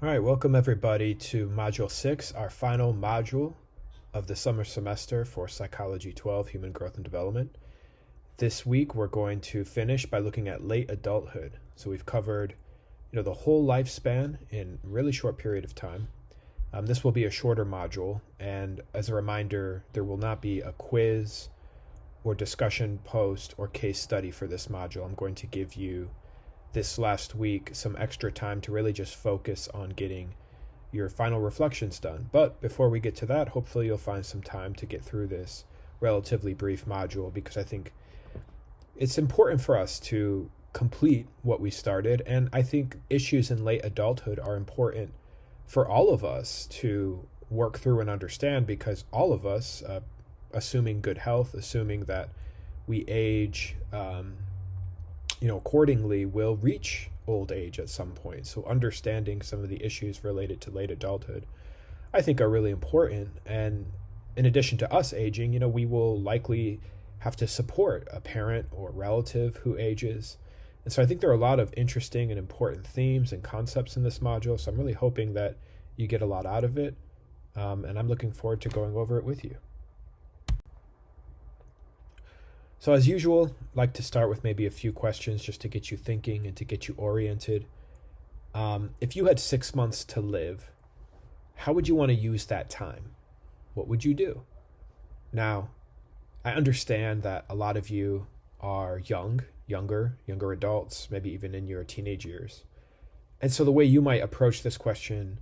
All right, welcome everybody to Module 6, our final module of the summer semester for Psychology 12, Human Growth and Development. This week we're going to finish by looking at late adulthood. So we've covered, the whole lifespan in a really short period of time. This will be a shorter module, and as a reminder, there will not be a quiz or discussion post or case study for this module. I'm going to give you this last week some extra time to really just focus on getting your final reflections done. But before we get to that, hopefully you'll find some time to get through this relatively brief module, because I think it's important for us to complete what we started. And I think issues in late adulthood are important for all of us to work through and understand, because all of us, assuming good health, assuming that we age, accordingly, will reach old age at some point. So understanding some of the issues related to late adulthood, I think, are really important. And in addition to us aging, we will likely have to support a parent or relative who ages. And so I think there are a lot of interesting and important themes and concepts in this module. So I'm really hoping that you get a lot out of it. And I'm looking forward to going over it with you. So as usual, I'd like to start with maybe a few questions just to get you thinking and to get you oriented. If you had 6 months to live, how would you want to use that time? What would you do? Now, I understand that a lot of you are younger adults, maybe even in your teenage years. And so the way you might approach this question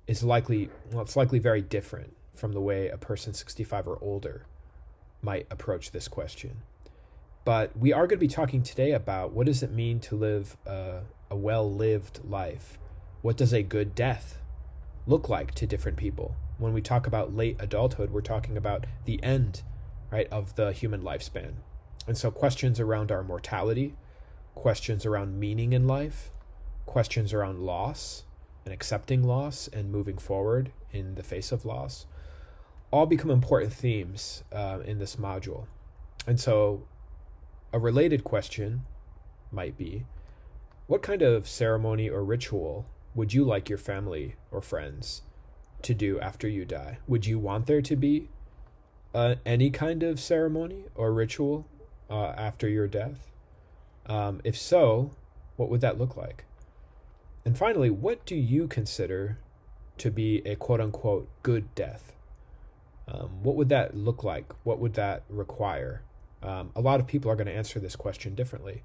is likely very different from the way a person 65 or older might approach this question. But we are going to be talking today about what does it mean to live a well-lived life? What does a good death look like to different people? When we talk about late adulthood, we're talking about the end, right, of the human lifespan. And so questions around our mortality, questions around meaning in life, questions around loss and accepting loss and moving forward in the face of loss, all become important themes in this module. And so a related question might be, what kind of ceremony or ritual would you like your family or friends to do after you die? Would you want there to be any kind of ceremony or ritual after your death? If so, what would that look like? And finally, what do you consider to be a quote-unquote good death? What would that look like? What would that require? A lot of people are going to answer this question differently.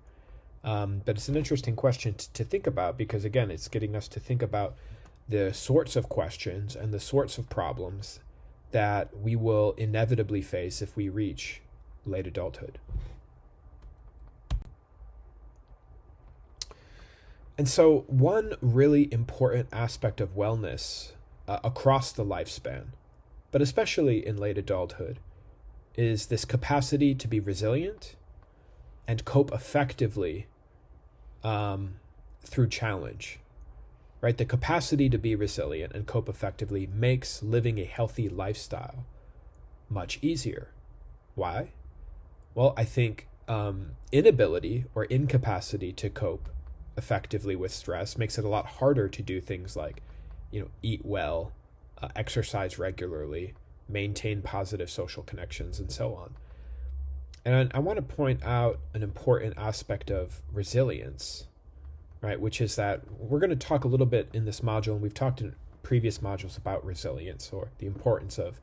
But it's an interesting question to think about, because, again, it's getting us to think about the sorts of questions and the sorts of problems that we will inevitably face if we reach late adulthood. And so one really important aspect of wellness across the lifespan, but especially in late adulthood, is this capacity to be resilient and cope effectively through challenge, right? The capacity to be resilient and cope effectively makes living a healthy lifestyle much easier. Why? Well, I think inability or incapacity to cope effectively with stress makes it a lot harder to do things like, eat well, exercise regularly, maintain positive social connections, and so on. And I want to point out an important aspect of resilience, right? Which is that we're going to talk a little bit in this module, and we've talked in previous modules about resilience, or the importance of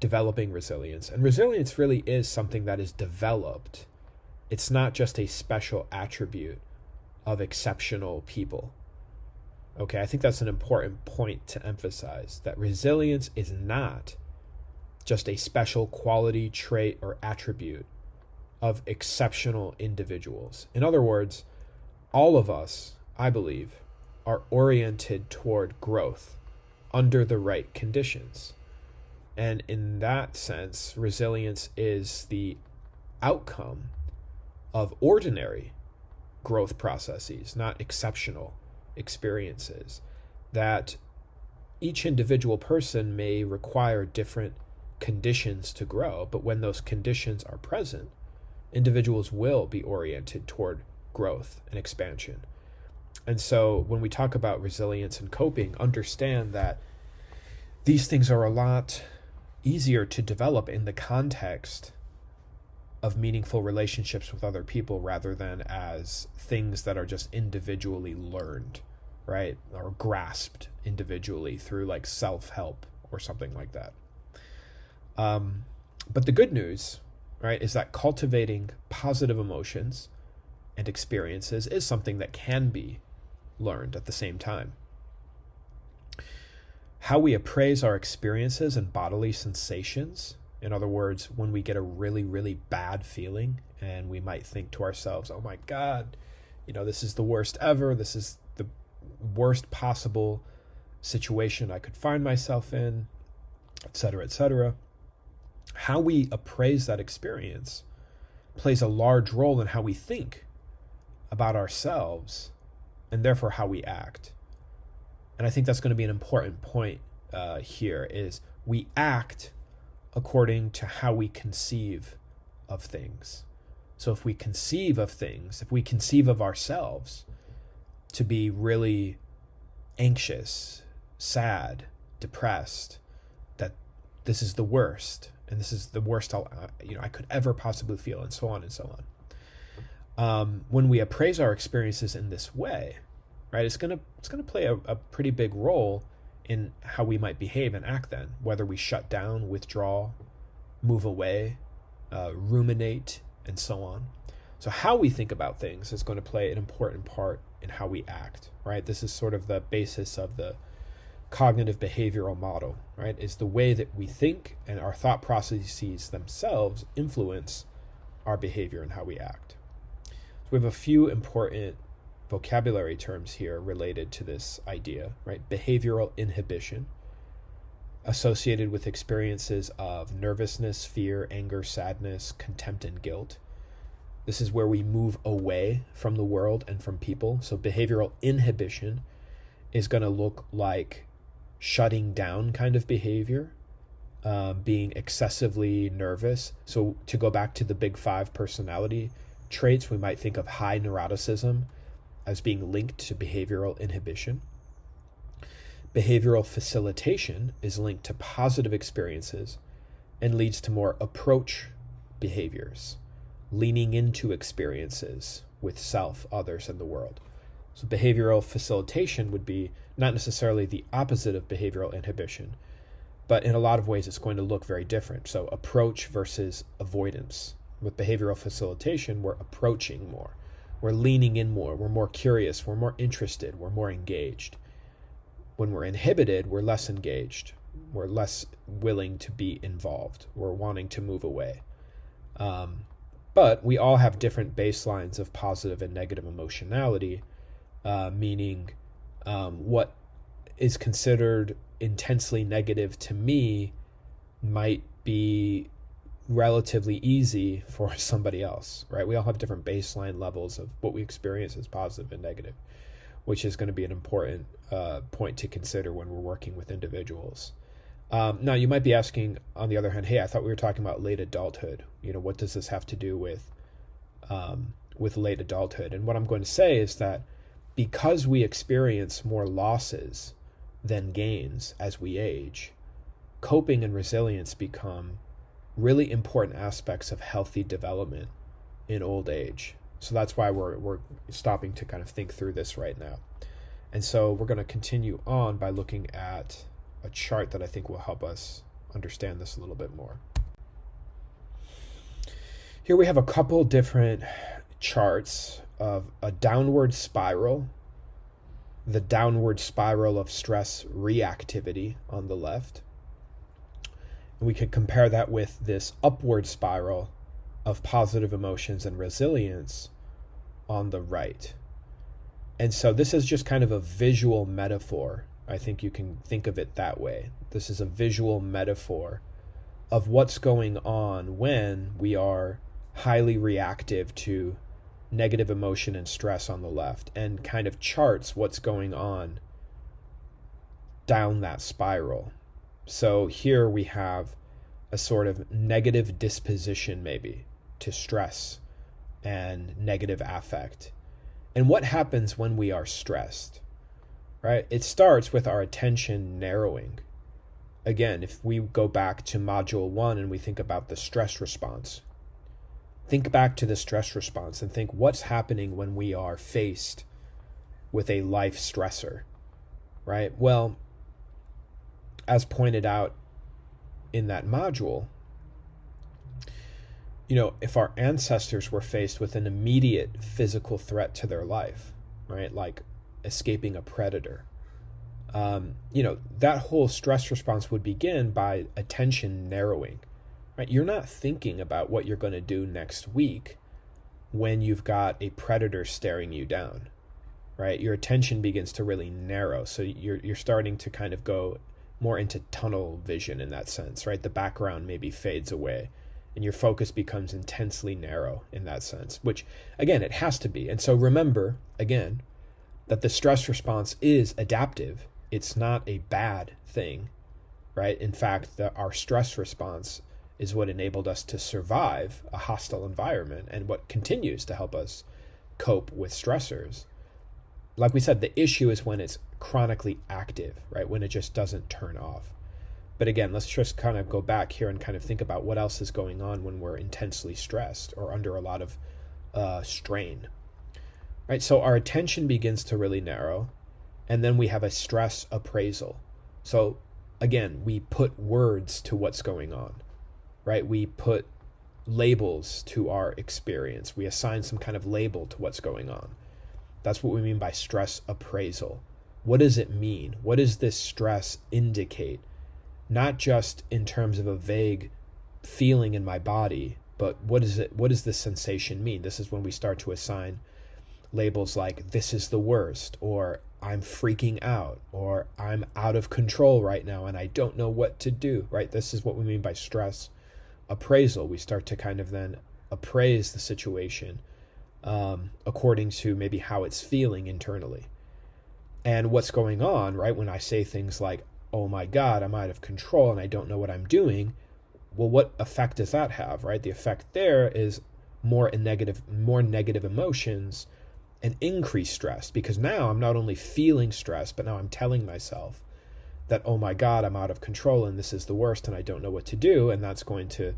developing resilience. And resilience really is something that is developed. It's not just a special attribute of exceptional people. Okay, I think that's an important point to emphasize, that resilience is not just a special quality, trait, or attribute of exceptional individuals. In other words, all of us, I believe, are oriented toward growth under the right conditions. And in that sense, resilience is the outcome of ordinary growth processes, not exceptional experiences. That each individual person may require different conditions to grow, but when those conditions are present, individuals will be oriented toward growth and expansion. And so when we talk about resilience and coping, understand that these things are a lot easier to develop in the context of meaningful relationships with other people rather than as things that are just individually learned, right? Or grasped individually through like self-help or something like that. But the good news, right, is that cultivating positive emotions and experiences is something that can be learned at the same time. How we appraise our experiences and bodily sensations, in other words, when we get a really, really bad feeling and we might think to ourselves, oh my God, this is the worst ever. This is the worst possible situation I could find myself in, et cetera, et cetera. How we appraise that experience plays a large role in how we think about ourselves and therefore how we act. And I think that's going to be an important point here is we act according to how we conceive of things. So if we conceive of things, if we conceive of ourselves to be really anxious, sad, depressed, that this is the worst, and this is the worst I could ever possibly feel, and so on and so on. When we appraise our experiences in this way, right, it's gonna play a pretty big role in how we might behave and act then, whether we shut down, withdraw, move away, ruminate, and so on. So how we think about things is going to play an important part in how we act, right? This is sort of the basis of the cognitive behavioral model, right? Is the way that we think and our thought processes themselves influence our behavior and how we act. So we have a few important vocabulary terms here related to this idea, right? Behavioral inhibition, associated with experiences of nervousness, fear, anger, sadness, contempt, and guilt. This is where we move away from the world and from people. So behavioral inhibition is going to look like shutting down kind of behavior, being excessively nervous. So to go back to the big 5 personality traits, we might think of high neuroticism as being linked to behavioral inhibition. Behavioral facilitation is linked to positive experiences and leads to more approach behaviors, leaning into experiences with self, others, and the world. So behavioral facilitation would be not necessarily the opposite of behavioral inhibition, but in a lot of ways it's going to look very different. So approach versus avoidance. With behavioral facilitation, we're approaching more. We're leaning in more. We're more curious. We're more interested. We're more engaged. When we're inhibited, we're less engaged. We're less willing to be involved. We're wanting to move away. But we all have different baselines of positive and negative emotionality, meaning what is considered intensely negative to me might be relatively easy for somebody else, right? We all have different baseline levels of what we experience as positive and negative, which is going to be an important point to consider when we're working with individuals. Now, you might be asking, on the other hand, hey, I thought we were talking about late adulthood. What does this have to do with late adulthood? And what I'm going to say is that because we experience more losses than gains as we age, coping and resilience become really important aspects of healthy development in old age. So that's why we're stopping to kind of think through this right now. And so we're going to continue on by looking at a chart that I think will help us understand this a little bit more. Here we have a couple different charts of a downward spiral, the downward spiral of stress reactivity on the left. And we can compare that with this upward spiral of positive emotions and resilience on the right. And so this is just kind of a visual metaphor. I think you can think of it that way. This is a visual metaphor of what's going on when we are highly reactive to negative emotion and stress on the left, and kind of charts what's going on down that spiral. So here we have a sort of negative disposition maybe to stress and negative affect. And what happens when we are stressed, right? It starts with our attention narrowing. Again, if we go back to module 1 and we think about the stress response, think back to the stress response and think what's happening when we are faced with a life stressor, right? Well, as pointed out in that module, if our ancestors were faced with an immediate physical threat to their life, right, like escaping a predator, that whole stress response would begin by attention narrowing, right? You're not thinking about what you're going to do next week when you've got a predator staring you down, right? Your attention begins to really narrow. So you're starting to kind of go more into tunnel vision in that sense, right? The background maybe fades away and your focus becomes intensely narrow in that sense, which again, it has to be. And so remember again, that the stress response is adaptive. It's not a bad thing, right? In fact, our stress response is what enabled us to survive a hostile environment and what continues to help us cope with stressors. Like we said, the issue is when it's chronically active, right? When it just doesn't turn off. But again, let's just kind of go back here and kind of think about what else is going on when we're intensely stressed or under a lot of strain, right? So our attention begins to really narrow, and then we have a stress appraisal. So again, we put words to what's going on, right? We put labels to our experience. We assign some kind of label to what's going on. That's what we mean by stress appraisal. What does it mean? What does this stress indicate? Not just in terms of a vague feeling in my body, but what does this sensation mean? This is when we start to assign labels like this is the worst, or I'm freaking out, or I'm out of control right now and I don't know what to do, right? This is what we mean by stress appraisal. We start to kind of then appraise the situation according to maybe how it's feeling internally. And what's going on, right? When I say things like, oh my God, I'm out of control and I don't know what I'm doing. Well, what effect does that have, right? The effect there is more negative emotions and increased stress, because now I'm not only feeling stress, but now I'm telling myself that, oh my God, I'm out of control and this is the worst and I don't know what to do. And that's going to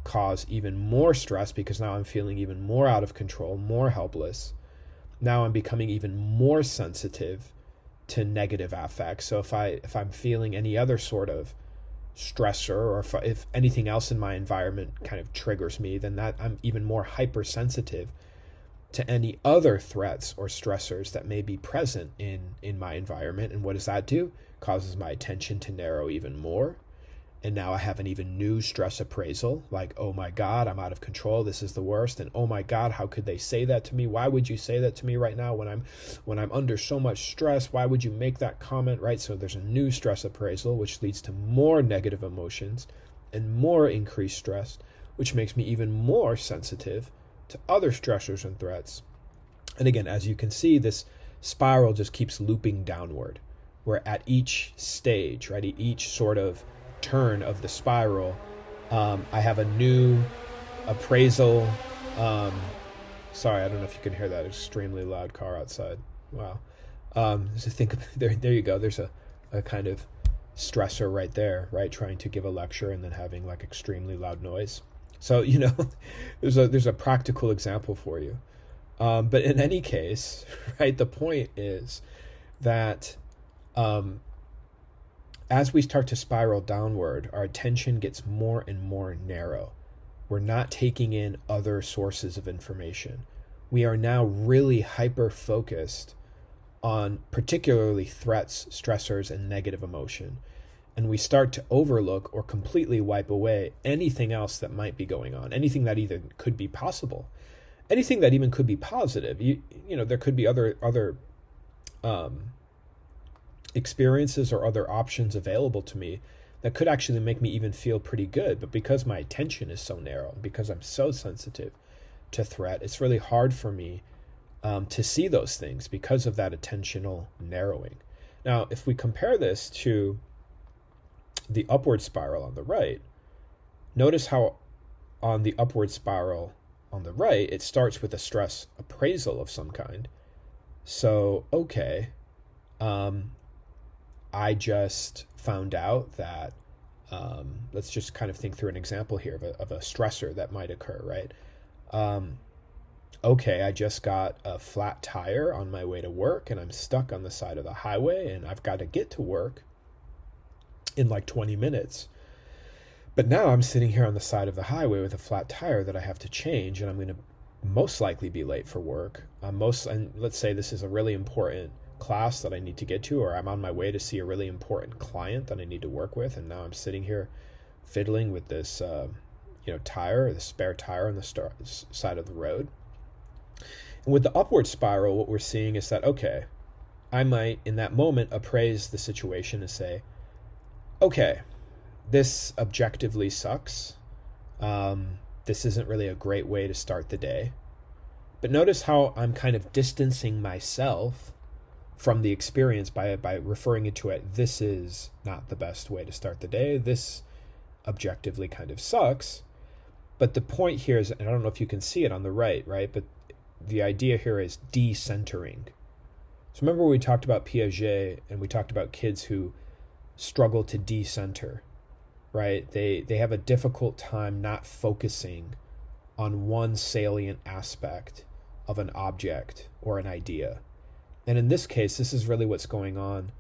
cause even more stress because now I'm feeling even more out of control, more helpless. Now I'm becoming even more sensitive to negative affects. So if I'm feeling any other sort of stressor, or if anything else in my environment kind of triggers me, then that I'm even more hypersensitive to any other threats or stressors that may be present in my environment. And what does that do? Causes my attention to narrow even more. And now I have an even new stress appraisal, like, oh my God, I'm out of control. This is the worst. And oh my God, how could they say that to me? Why would you say that to me right now when I'm under so much stress? Why would you make that comment, right? So there's a new stress appraisal, which leads to more negative emotions and more increased stress, which makes me even more sensitive to other stressors and threats. And again, as you can see, this spiral just keeps looping downward, where at each stage, right, at each sort of turn of the spiral, I have a new appraisal. Sorry, I don't know if you can hear that extremely loud car outside. Wow. So think there you go. There's a kind of stressor right there, right? Trying to give a lecture and then having like extremely loud noise. So, there's a practical example for you. But in any case, right, the point is that as we start to spiral downward, our attention gets more and more narrow. We're not taking in other sources of information. We are now really hyper-focused on particularly threats, stressors, and negative emotion. And we start to overlook or completely wipe away anything else that might be going on, anything that either could be possible, anything that even could be positive. There could be other experiences or other options available to me that could actually make me even feel pretty good. But because my attention is so narrow, because I'm so sensitive to threat, it's really hard for me to see those things because of that attentional narrowing. Now, if we compare this to the upward spiral on the right, notice how on the upward spiral on the right, it starts with a stress appraisal of some kind. So, okay, um, I just found out that, let's just kind of think through an example here of a stressor that might occur, right? Um, okay, I just got a flat tire on my way to work and I'm stuck on the side of the highway and I've got to get to work in like 20 minutes. But now I'm sitting here on the side of the highway with a flat tire that I have to change, and I'm going to most likely be late for work. And let's say this is a really important class that I need to get to, or I'm on my way to see a really important client that I need to work with, and now I'm sitting here fiddling with this, tire, the spare tire on the side of the road. And with the upward spiral, what we're seeing is that, okay, I might in that moment appraise the situation and say, okay, this objectively sucks. This isn't really a great way to start the day. But notice how I'm kind of distancing myself from the experience by referring it to it. This is not the best way to start the day. This objectively kind of sucks. But the point here is, and I don't know if you can see it on the right, But the idea here is decentering. So remember we talked about Piaget and we talked about kids who struggle to decenter, right? They have a difficult time not focusing on one salient aspect of an object or an idea. And in this case, this is really what's going on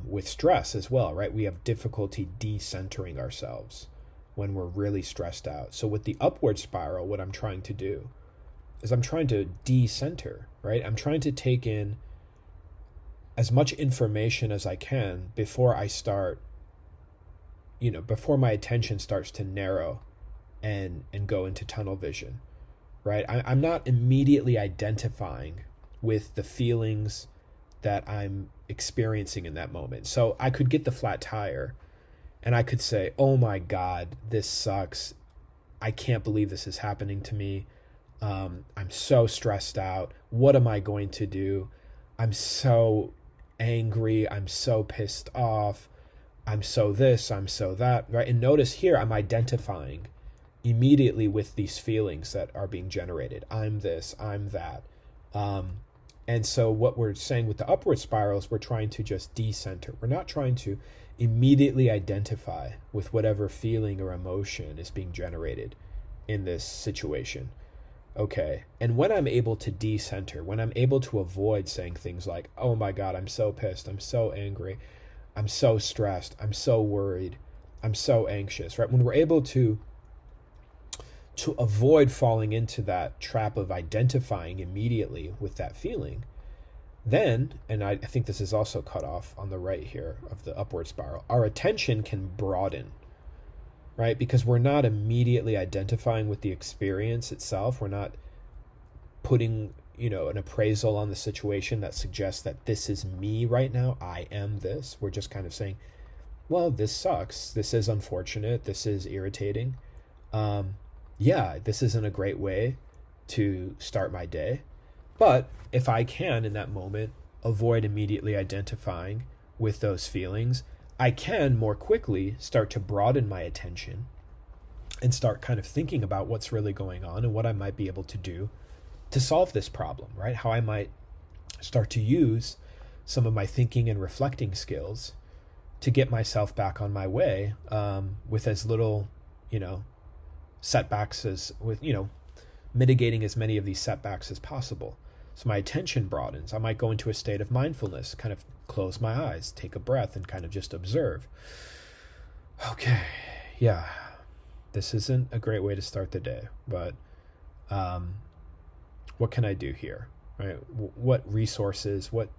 with stress as well, right? We have difficulty decentering ourselves when we're really stressed out. So with the upward spiral, what I'm trying to do is I'm trying to decenter, right? I'm trying to take in as much information as I can before I start, before my attention starts to narrow and go into tunnel vision, right? I'm not immediately identifying with the feelings that I'm experiencing in that moment. So I could get the flat tire and I could say, oh my God, this sucks. I can't believe this is happening to me. I'm so stressed out. What am I going to do? I'm so angry. I'm so pissed off. I'm so this, I'm so that, right? And notice here, I'm identifying immediately with these feelings that are being generated. I'm this, I'm that. And so what we're saying with the upward spirals, we're trying to just decenter. We're not trying to immediately identify with whatever feeling or emotion is being generated in this situation. Okay. And when I'm able to decenter, when I'm able to avoid saying things like, oh my God, I'm so pissed, I'm so angry, I'm so stressed, I'm so worried, I'm so anxious, right? When we're able to avoid falling into that trap of identifying immediately with that feeling, then, and I think this is also cut off on the right here of the upward spiral, our attention can broaden, right? Because we're not immediately identifying with the experience itself. We're not putting, an appraisal on the situation that suggests that this is me right now. I am this. We're just kind of saying, well, this sucks. This is unfortunate. This is irritating. This isn't a great way to start my day. But if I can, in that moment, avoid immediately identifying with those feelings, I can more quickly start to broaden my attention and start kind of thinking about what's really going on and what I might be able to do to solve this problem, right? How I might start to use some of my thinking and reflecting skills to get myself back on my way with as little, setbacks mitigating as many of these setbacks as possible. So my attention broadens. I might go into a state of mindfulness, kind of close my eyes, take a breath, and kind of just observe. Okay, yeah, this isn't a great way to start the day, but what can I do here, right? What resources, what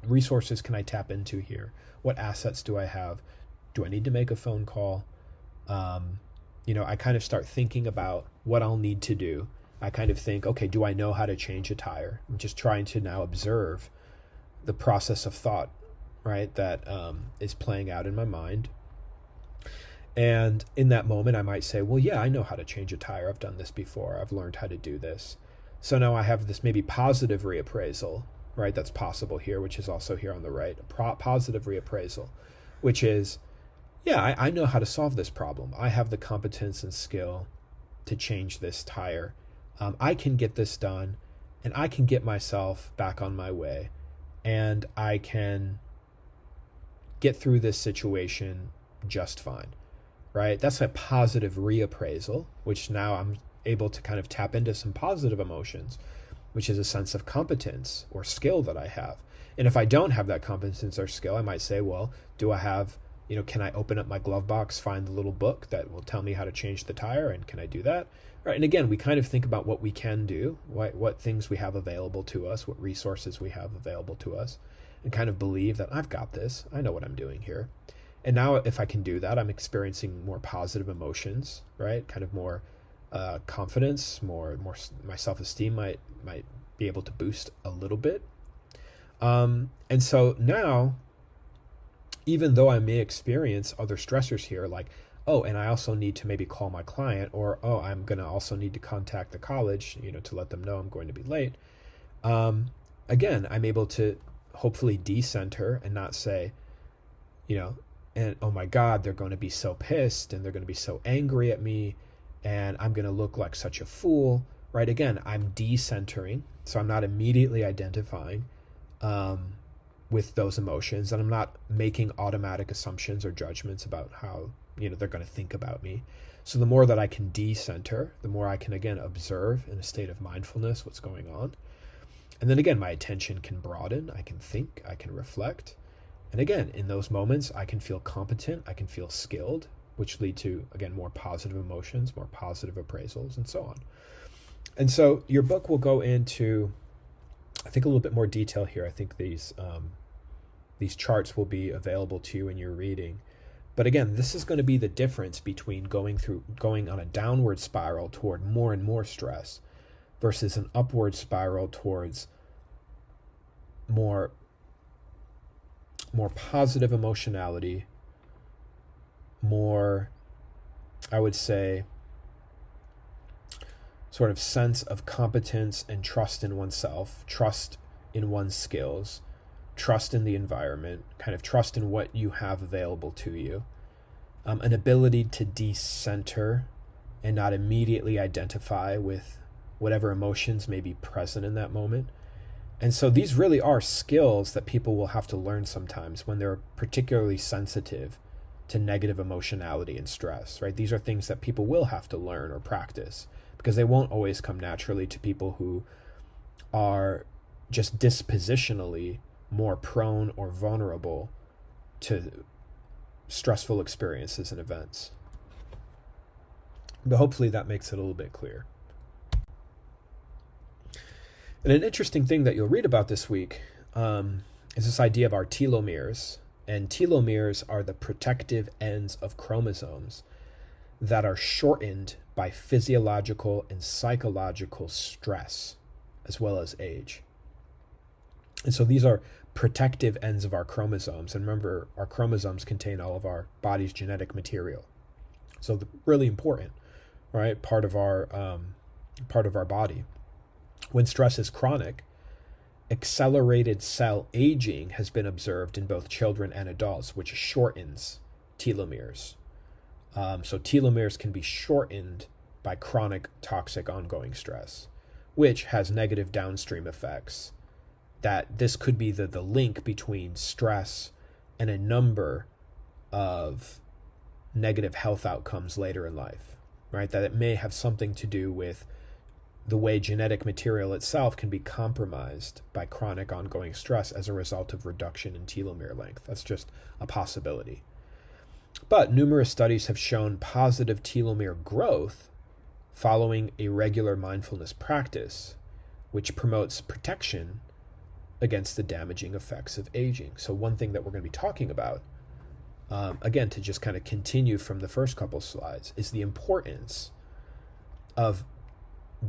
resources can I tap into here? What assets do I have? Do I need to make a phone call? I kind of start thinking about what I'll need to do. I kind of think, okay, do I know how to change a tire? I'm just trying to now observe the process of thought, right, that is playing out in my mind. And in that moment, I might say, well, yeah, I know how to change a tire. I've done this before. I've learned how to do this. So now I have this maybe positive reappraisal, right, that's possible here, which is also here on the right, a positive reappraisal, which is, yeah, I know how to solve this problem. I have the competence and skill to change this tire. I can get this done, and I can get myself back on my way, and I can get through this situation just fine, right? That's a positive reappraisal, which now I'm able to kind of tap into some positive emotions, which is a sense of competence or skill that I have. And if I don't have that competence or skill, I might say, well, do I have, can I open up my glove box, find the little book that will tell me how to change the tire, and can I do that? Right. And again, we kind of think about what we can do, what things we have available to us, what resources we have available to us, and kind of believe that I've got this, I know what I'm doing here. And now if I can do that, I'm experiencing more positive emotions, right? Kind of more confidence, more my self-esteem might be able to boost a little bit. And so now, even though I may experience other stressors here, like, oh, and I also need to maybe call my client, or, oh, I'm going to also need to contact the college, to let them know I'm going to be late. Again, I'm able to hopefully decenter and not say, and oh my God, they're going to be so pissed and they're going to be so angry at me and I'm going to look like such a fool, right? Again, I'm decentering, so I'm not immediately identifying with those emotions, and I'm not making automatic assumptions or judgments about how they're going to think about me. So the more that I can decenter, the more I can again observe in a state of mindfulness what's going on. And then again, my attention can broaden, I can think, I can reflect. And again, in those moments, I can feel competent, I can feel skilled, which lead to, again, more positive emotions, more positive appraisals, and so on. And so your book will go into, I think, a little bit more detail here. I think these charts will be available to you in your reading. But again, this is going to be the difference between going on a downward spiral toward more and more stress versus an upward spiral towards more positive emotionality, more, I would say, sort of sense of competence and trust in oneself, trust in one's skills, trust in the environment, kind of trust in what you have available to you, an ability to decenter and not immediately identify with whatever emotions may be present in that moment. And so these really are skills that people will have to learn sometimes when they're particularly sensitive to negative emotionality and stress, right? These are things that people will have to learn or practice because they won't always come naturally to people who are just dispositionally more prone or vulnerable to stressful experiences and events. But hopefully that makes it a little bit clear. And an interesting thing that you'll read about this week is this idea of our telomeres. And telomeres are the protective ends of chromosomes that are shortened by physiological and psychological stress, as well as age. And so these are protective ends of our chromosomes. And remember, our chromosomes contain all of our body's genetic material. So really important, right? Part of our body. When stress is chronic, accelerated cell aging has been observed in both children and adults, which shortens telomeres. So telomeres can be shortened by chronic toxic ongoing stress, which has negative downstream effects. That this could be the link between stress and a number of negative health outcomes later in life, right? That it may have something to do with the way genetic material itself can be compromised by chronic ongoing stress as a result of reduction in telomere length. That's just a possibility. But numerous studies have shown positive telomere growth following a regular mindfulness practice, which promotes protection against the damaging effects of aging. So one thing that we're going to be talking about, again, to just kind of continue from the first couple slides, is the importance of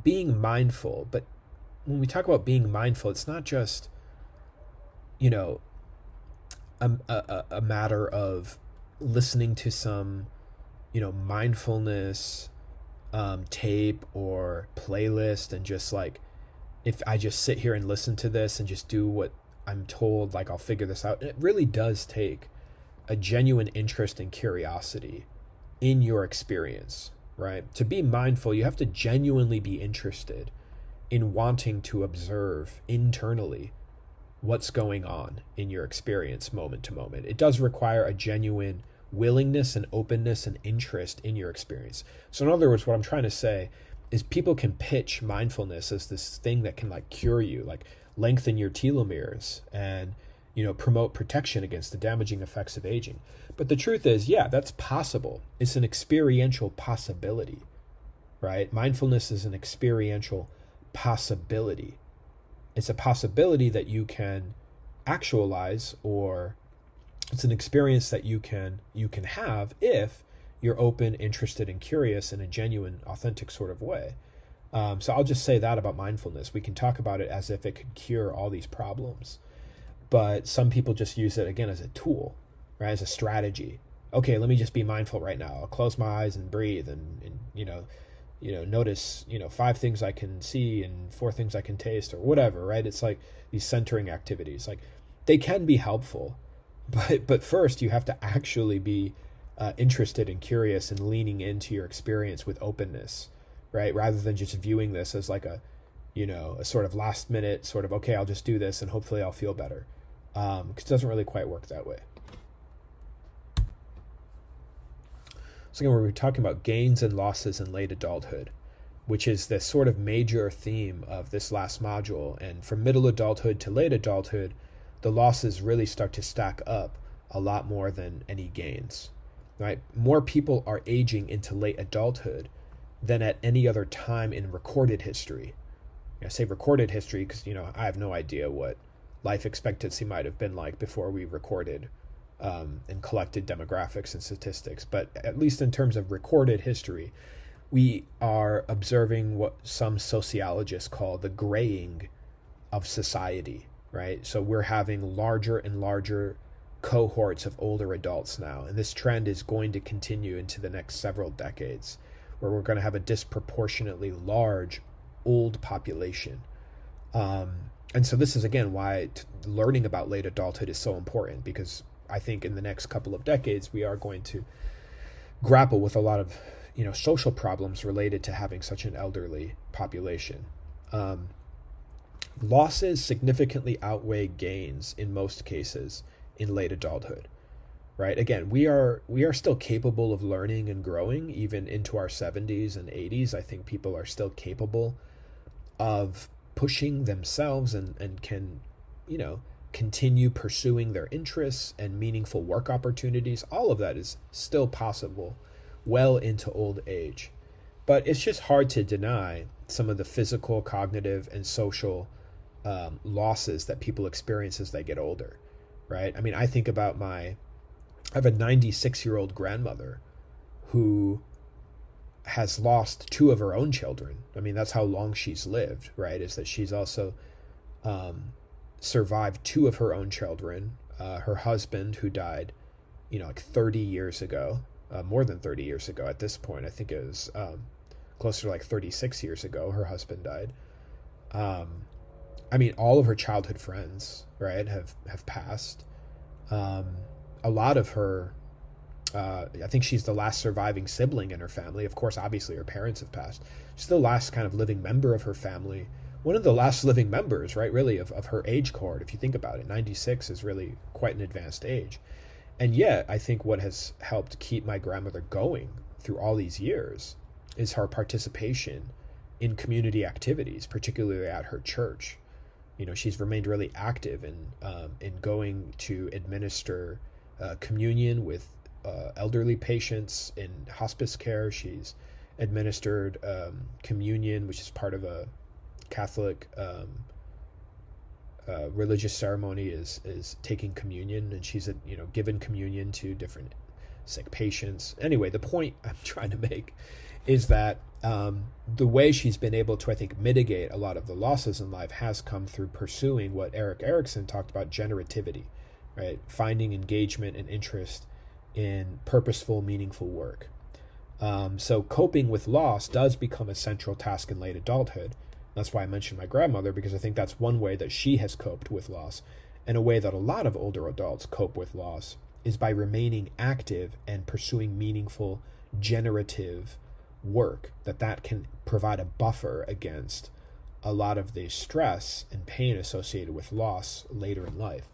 being mindful. But when we talk about being mindful, it's not just, a matter of listening to some, mindfulness tape or playlist and just like, if I just sit here and listen to this and just do what I'm told, like I'll figure this out. And it really does take a genuine interest and curiosity in your experience, right? To be mindful, you have to genuinely be interested in wanting to observe internally what's going on in your experience moment to moment. It does require a genuine willingness and openness and interest in your experience. So in other words, what I'm trying to say is people can pitch mindfulness as this thing that can like cure you, like lengthen your telomeres and, you know, promote protection against the damaging effects of aging. But the truth is, yeah, that's possible. It's an experiential possibility, right? Mindfulness is an experiential possibility. It's a possibility that you can actualize, or it's an experience that you can have if you're open, interested, and curious in a genuine, authentic sort of way. So I'll just say that about mindfulness. We can talk about it as if it could cure all these problems, but some people just use it again as a tool, right? As a strategy. Okay, let me just be mindful right now. I'll close my eyes and breathe, and notice 5 things I can see and 4 things I can taste, or whatever, right? It's like these centering activities. Like, they can be helpful, but first you have to actually be interested and curious and leaning into your experience with openness, right? Rather than just viewing this as like a sort of last minute sort of, okay, I'll just do this and hopefully I'll feel better. Because it doesn't really quite work that way. So again, we're talking about gains and losses in late adulthood, which is the sort of major theme of this last module. And from middle adulthood to late adulthood, the losses really start to stack up a lot more than any gains, right? More people are aging into late adulthood than at any other time in recorded history. I say recorded history because, I have no idea what life expectancy might have been like before we recorded and collected demographics and statistics. But at least in terms of recorded history, we are observing what some sociologists call the graying of society, right? So we're having larger and larger cohorts of older adults now. And this trend is going to continue into the next several decades, where we're going to have a disproportionately large old population. And so this is, again, why learning about late adulthood is so important, because I think in the next couple of decades, we are going to grapple with a lot of, social problems related to having such an elderly population. Losses significantly outweigh gains in most cases in late adulthood, right? Again, we are still capable of learning and growing even into our 70s and 80s. I think people are still capable of pushing themselves and can, continue pursuing their interests and meaningful work opportunities. All of that is still possible well into old age. But it's just hard to deny some of the physical, cognitive, and social losses that people experience as they get older, right? I mean, I think about I have a 96-year-old grandmother who has lost 2 of her own children. I mean, that's how long she's lived, right? Is that she's also survived 2 of her own children. Her husband, who died, like 30 years ago, more than 30 years ago at this point. I think it was closer to like 36 years ago, her husband died. I mean, all of her childhood friends, right, have passed. A lot of her, I think she's the last surviving sibling in her family. Of course, obviously her parents have passed. She's the last kind of living member of her family. One of the last living members, right, really, of her age cohort, if you think about it. 96 is really quite an advanced age. And yet, I think what has helped keep my grandmother going through all these years is her participation in community activities, particularly at her church. She's remained really active in going to administer communion with elderly patients in hospice care. She's administered communion, which is part of a Catholic religious ceremony, is taking communion, and she's given communion to different sick patients. Anyway, the point I'm trying to make is that the way she's been able to, I think, mitigate a lot of the losses in life has come through pursuing what Erik Erikson talked about, generativity, right? Finding engagement and interest in purposeful, meaningful work. So coping with loss does become a central task in late adulthood. That's why I mentioned my grandmother, because I think that's one way that she has coped with loss. And a way that a lot of older adults cope with loss is by remaining active and pursuing meaningful, generative work that can provide a buffer against a lot of the stress and pain associated with loss later in life.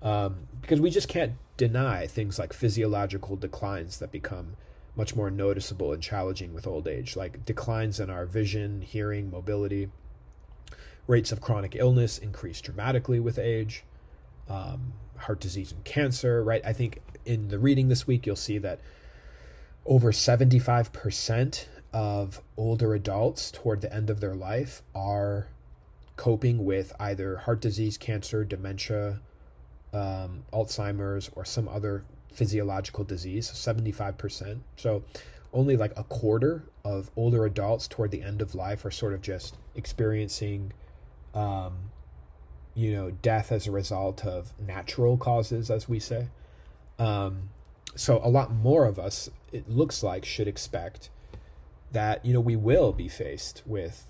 Because we just can't deny things like physiological declines that become much more noticeable and challenging with old age, like declines in our vision, hearing, mobility. Rates of chronic illness increase dramatically with age. Heart disease and cancer, right? I think in the reading this week, you'll see that over 75% of older adults toward the end of their life are coping with either heart disease, cancer, dementia, Alzheimer's, or some other physiological disease. 75%. So only like a quarter of older adults toward the end of life are sort of just experiencing death as a result of natural causes, as we say. So a lot more of us, it looks like, should expect that, we will be faced with,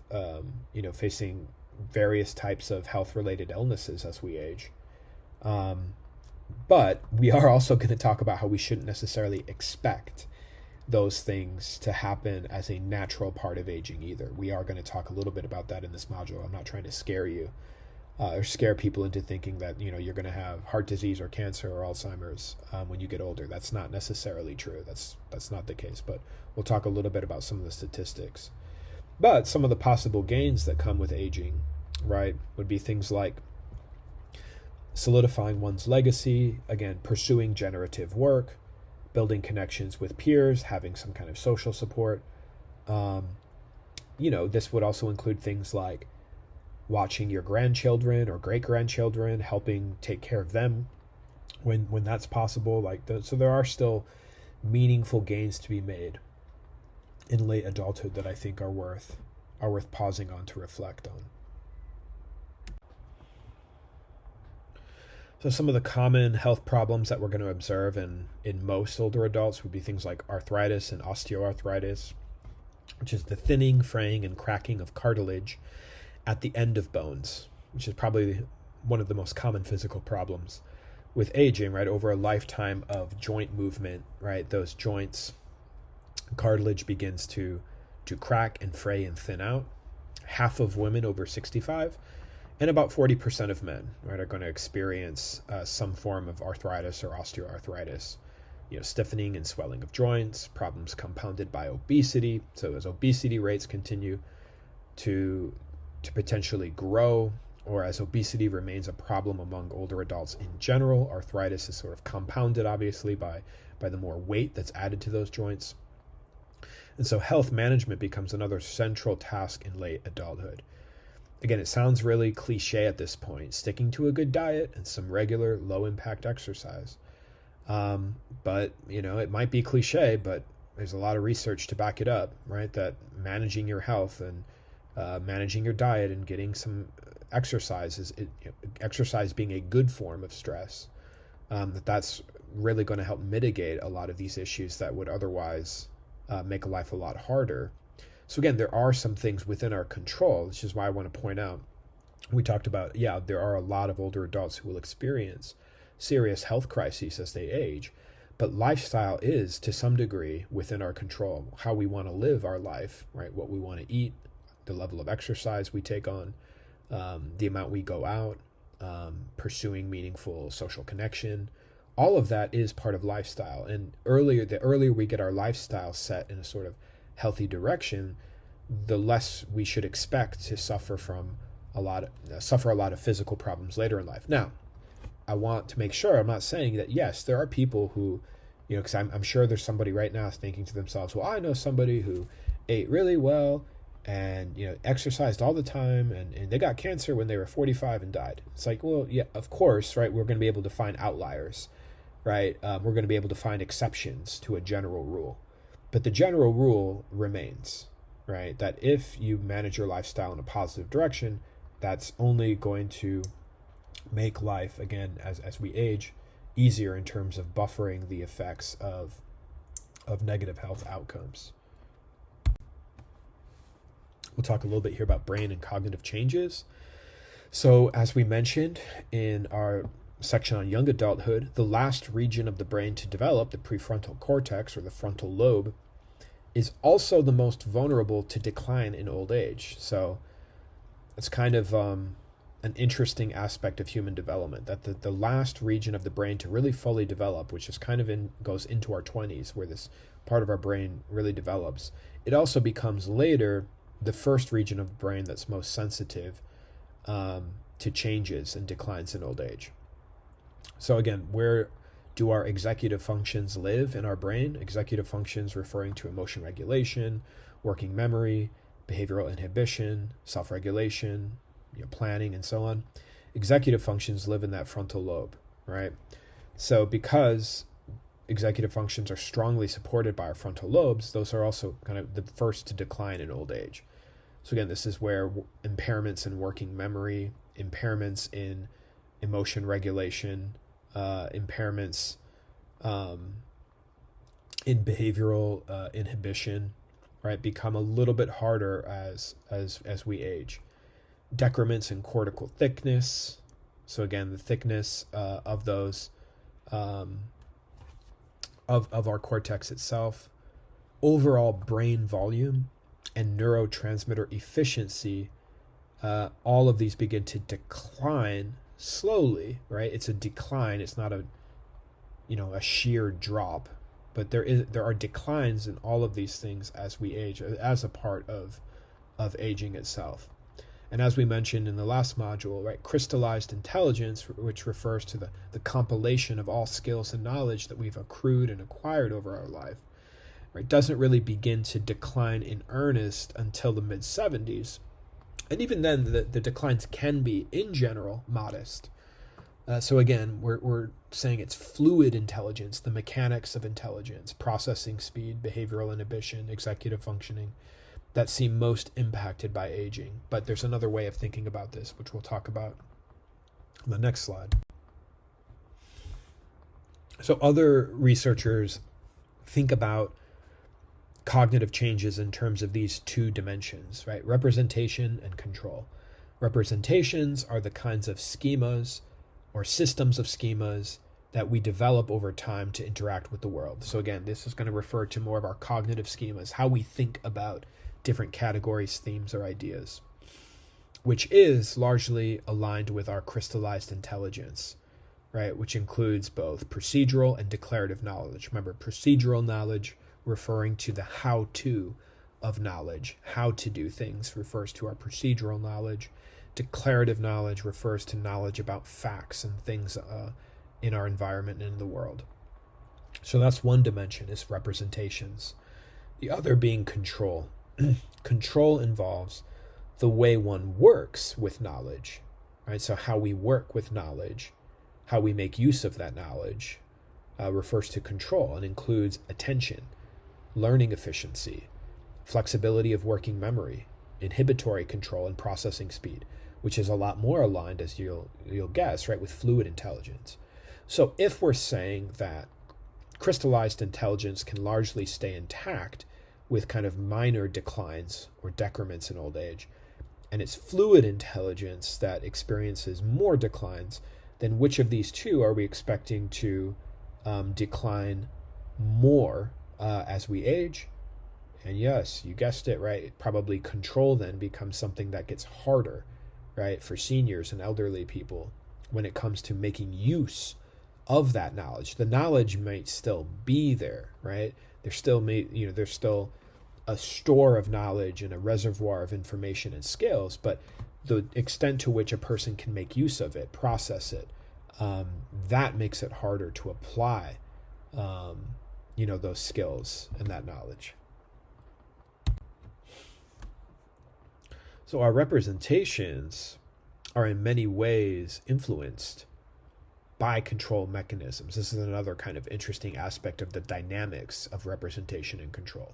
facing various types of health-related illnesses as we age. But we are also going to talk about how we shouldn't necessarily expect those things to happen as a natural part of aging either. We are going to talk a little bit about that in this module. I'm not trying to scare you or scare people into thinking that, you're going to have heart disease or cancer or Alzheimer's when you get older. That's not necessarily true. That's not the case. But we'll talk a little bit about some of the statistics. But some of the possible gains that come with aging, right, would be things like solidifying one's legacy, again, pursuing generative work, building connections with peers, having some kind of social support. This would also include things like watching your grandchildren or great-grandchildren, helping take care of them when that's possible. So there are still meaningful gains to be made in late adulthood that I think are worth pausing on to reflect on. So some of the common health problems that we're going to observe in most older adults would be things like arthritis and osteoarthritis, which is the thinning, fraying, and cracking of cartilage at the end of bones, which is probably one of the most common physical problems with aging, right? Over a lifetime of joint movement, right? Those joints, cartilage begins to crack and fray and thin out. Half of women over 65 and about 40% of men, right, are going to experience some form of arthritis or osteoarthritis. Stiffening and swelling of joints, problems compounded by obesity. So as obesity rates continue to potentially grow, or as obesity remains a problem among older adults in general, arthritis is sort of compounded, obviously, by the more weight that's added to those joints. And so health management becomes another central task in late adulthood. Again, it sounds really cliche at this point, sticking to a good diet and some regular low-impact exercise. But, it might be cliche, but there's a lot of research to back it up, right? That managing your health and managing your diet and getting some exercise exercise being a good form of stress, that's really going to help mitigate a lot of these issues that would otherwise make life a lot harder. So again, there are some things within our control, which is why I want to point out, we talked about, there are a lot of older adults who will experience serious health crises as they age, but lifestyle is to some degree within our control. How we want to live our life, right? What we want to eat, the level of exercise we take on, the amount we go out, pursuing meaningful social connection. All of that is part of lifestyle. And the earlier we get our lifestyle set in a sort of healthy direction, the less we should expect to suffer a lot of physical problems later in life. Now, I want to make sure I'm not saying that, yes, there are people who, because I'm sure there's somebody right now thinking to themselves, well, I know somebody who ate really well and exercised all the time and they got cancer when they were 45 and died. It's like, well, yeah, of course, right? We're going to be able to find outliers, right? We're going to be able to find exceptions to a general rule. But the general rule remains, right? That if you manage your lifestyle in a positive direction, that's only going to make life, again, as we age, easier in terms of buffering the effects of negative health outcomes. We'll talk a little bit here about brain and cognitive changes. So as we mentioned in our section on young adulthood, the last region of the brain to develop, the prefrontal cortex or the frontal lobe, is also the most vulnerable to decline in old age. So it's kind of an interesting aspect of human development, that the last region of the brain to really fully develop, which is kind of goes into our 20s, where this part of our brain really develops, it also becomes later the first region of the brain that's most sensitive to changes and declines in old age. So again, where do our executive functions live in our brain? Executive functions referring to emotion regulation, working memory, behavioral inhibition, self-regulation, planning, and so on. Executive functions live in that frontal lobe, right? So because executive functions are strongly supported by our frontal lobes, those are also kind of the first to decline in old age. So again, this is where impairments in working memory, impairments in emotion regulation, impairments in behavioral inhibition, right, become a little bit harder as we age. Decrements in cortical thickness. So again, the thickness of those of our cortex itself, overall brain volume, and neurotransmitter efficiency. All of these begin to decline slowly, right? It's a decline. It's not a sheer drop, but there are declines in all of these things as we age, as a part of aging itself. And as we mentioned in the last module, right, crystallized intelligence, which refers to the compilation of all skills and knowledge that we've accrued and acquired over our life, right, doesn't really begin to decline in earnest until the mid-70s. And even then, the declines can be, in general, modest. So again, we're saying it's fluid intelligence, the mechanics of intelligence, processing speed, behavioral inhibition, executive functioning, that seem most impacted by aging. But there's another way of thinking about this, which we'll talk about on the next slide. So other researchers think about cognitive changes in terms of these two dimensions, right? Representation and control. Representations are the kinds of schemas or systems of schemas that we develop over time to interact with the world. So again, this is going to refer to more of our cognitive schemas, how we think about different categories, themes, or ideas, which is largely aligned with our crystallized intelligence, right? Which includes both procedural and declarative knowledge. Remember, procedural knowledge referring to the how-to of knowledge. How to do things refers to our procedural knowledge. Declarative knowledge refers to knowledge about facts and things in our environment and in the world. So that's one dimension, is representations. The other being control. Control involves the way one works with knowledge, right? So how we work with knowledge, how we make use of that knowledge, refers to control and includes attention, learning efficiency, flexibility of working memory, inhibitory control, and processing speed, which is a lot more aligned, as you'll guess, right, with fluid intelligence. So if we're saying that crystallized intelligence can largely stay intact with kind of minor declines or decrements in old age, and it's fluid intelligence that experiences more declines, then which of these two are we expecting to decline more as we age? And yes, you guessed it, right? Probably control then becomes something that gets harder, right, for seniors and elderly people when it comes to making use of that knowledge. The knowledge might still be there, right? There's still a store of knowledge and a reservoir of information and skills, but the extent to which a person can make use of it, process it, that makes it harder to apply, those skills and that knowledge. So our representations are in many ways influenced by control mechanisms. This is another kind of interesting aspect of the dynamics of representation and control.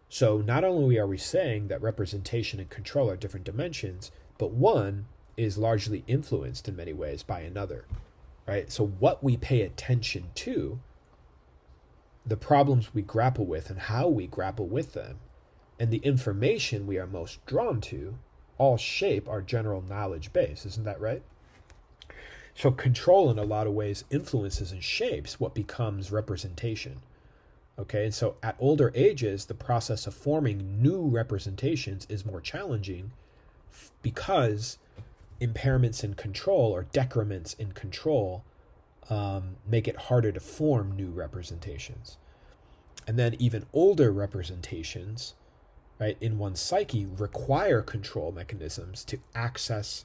So not only are we saying that representation and control are different dimensions, but one is largely influenced in many ways by another, right? So what we pay attention to, the problems we grapple with and how we grapple with them, and the information we are most drawn to all shape our general knowledge base. Isn't that right? So control in a lot of ways influences and shapes what becomes representation. Okay, and so at older ages, the process of forming new representations is more challenging because impairments in control or decrements in control make it harder to form new representations. And then even older representations, right, in one's psyche require control mechanisms to access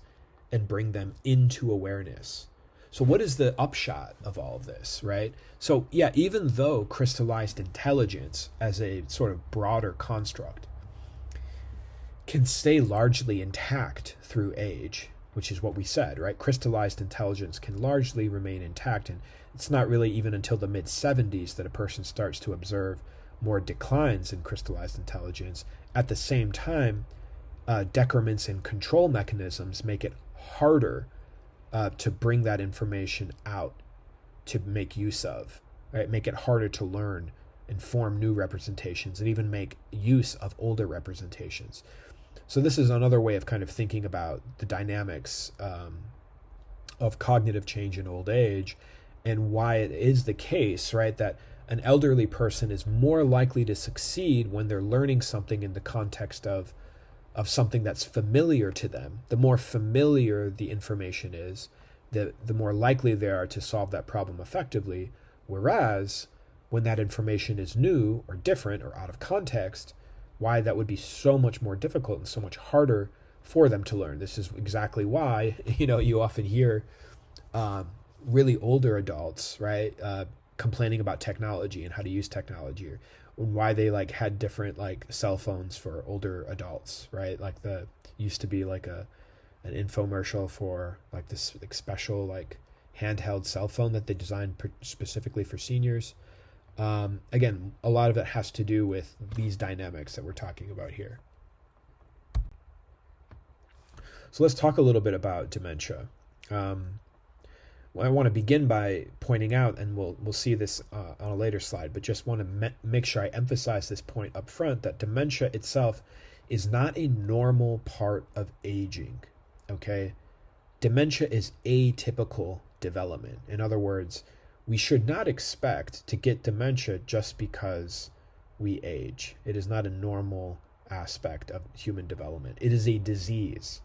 and bring them into awareness. So what is the upshot of all of this, right? So yeah, even though crystallized intelligence as a sort of broader construct can stay largely intact through age, which is what we said, right? Crystallized intelligence can largely remain intact, and it's not really even until the mid-70s that a person starts to observe more declines in crystallized intelligence. At the same time, decrements in control mechanisms make it harder to bring that information out to make use of, right? Make it harder to learn and form new representations and even make use of older representations. So this is another way of kind of thinking about the dynamics of cognitive change in old age, and why it is the case, right, that an elderly person is more likely to succeed when they're learning something in the context of something that's familiar to them. The more familiar the information is, the more likely they are to solve that problem effectively. Whereas when that information is new or different or out of context, why that would be so much more difficult and so much harder for them to learn. This is exactly why, you often hear really older adults, right, complaining about technology and how to use technology, or why they had different cell phones for older adults, right? Used to be an infomercial for this special handheld cell phone that they designed specifically for seniors. Again, a lot of it has to do with these dynamics that we're talking about here. So let's talk a little bit about dementia. I want to begin by pointing out, and we'll see this on a later slide, but just want to make sure I emphasize this point up front, that dementia itself is not a normal part of aging, okay? Dementia is atypical development. In other words, we should not expect to get dementia just because we age. It is not a normal aspect of human development. It is a disease,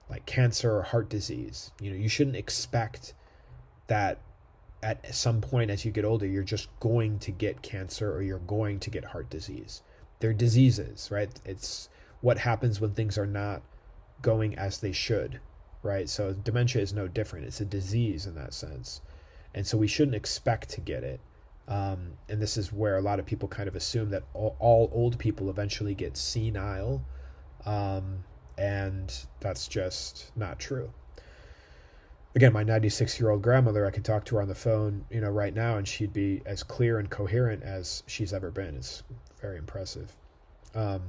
like cancer or heart disease. You shouldn't expect that at some point as you get older, you're just going to get cancer or you're going to get heart disease. They're diseases, right? It's what happens when things are not going as they should, right? So dementia is no different. It's a disease in that sense. And so we shouldn't expect to get it. And this is where a lot of people kind of assume that all old people eventually get senile. And that's just not true. Again, my 96-year-old grandmother, I could talk to her on the phone, right now, and she'd be as clear and coherent as she's ever been. It's very impressive. So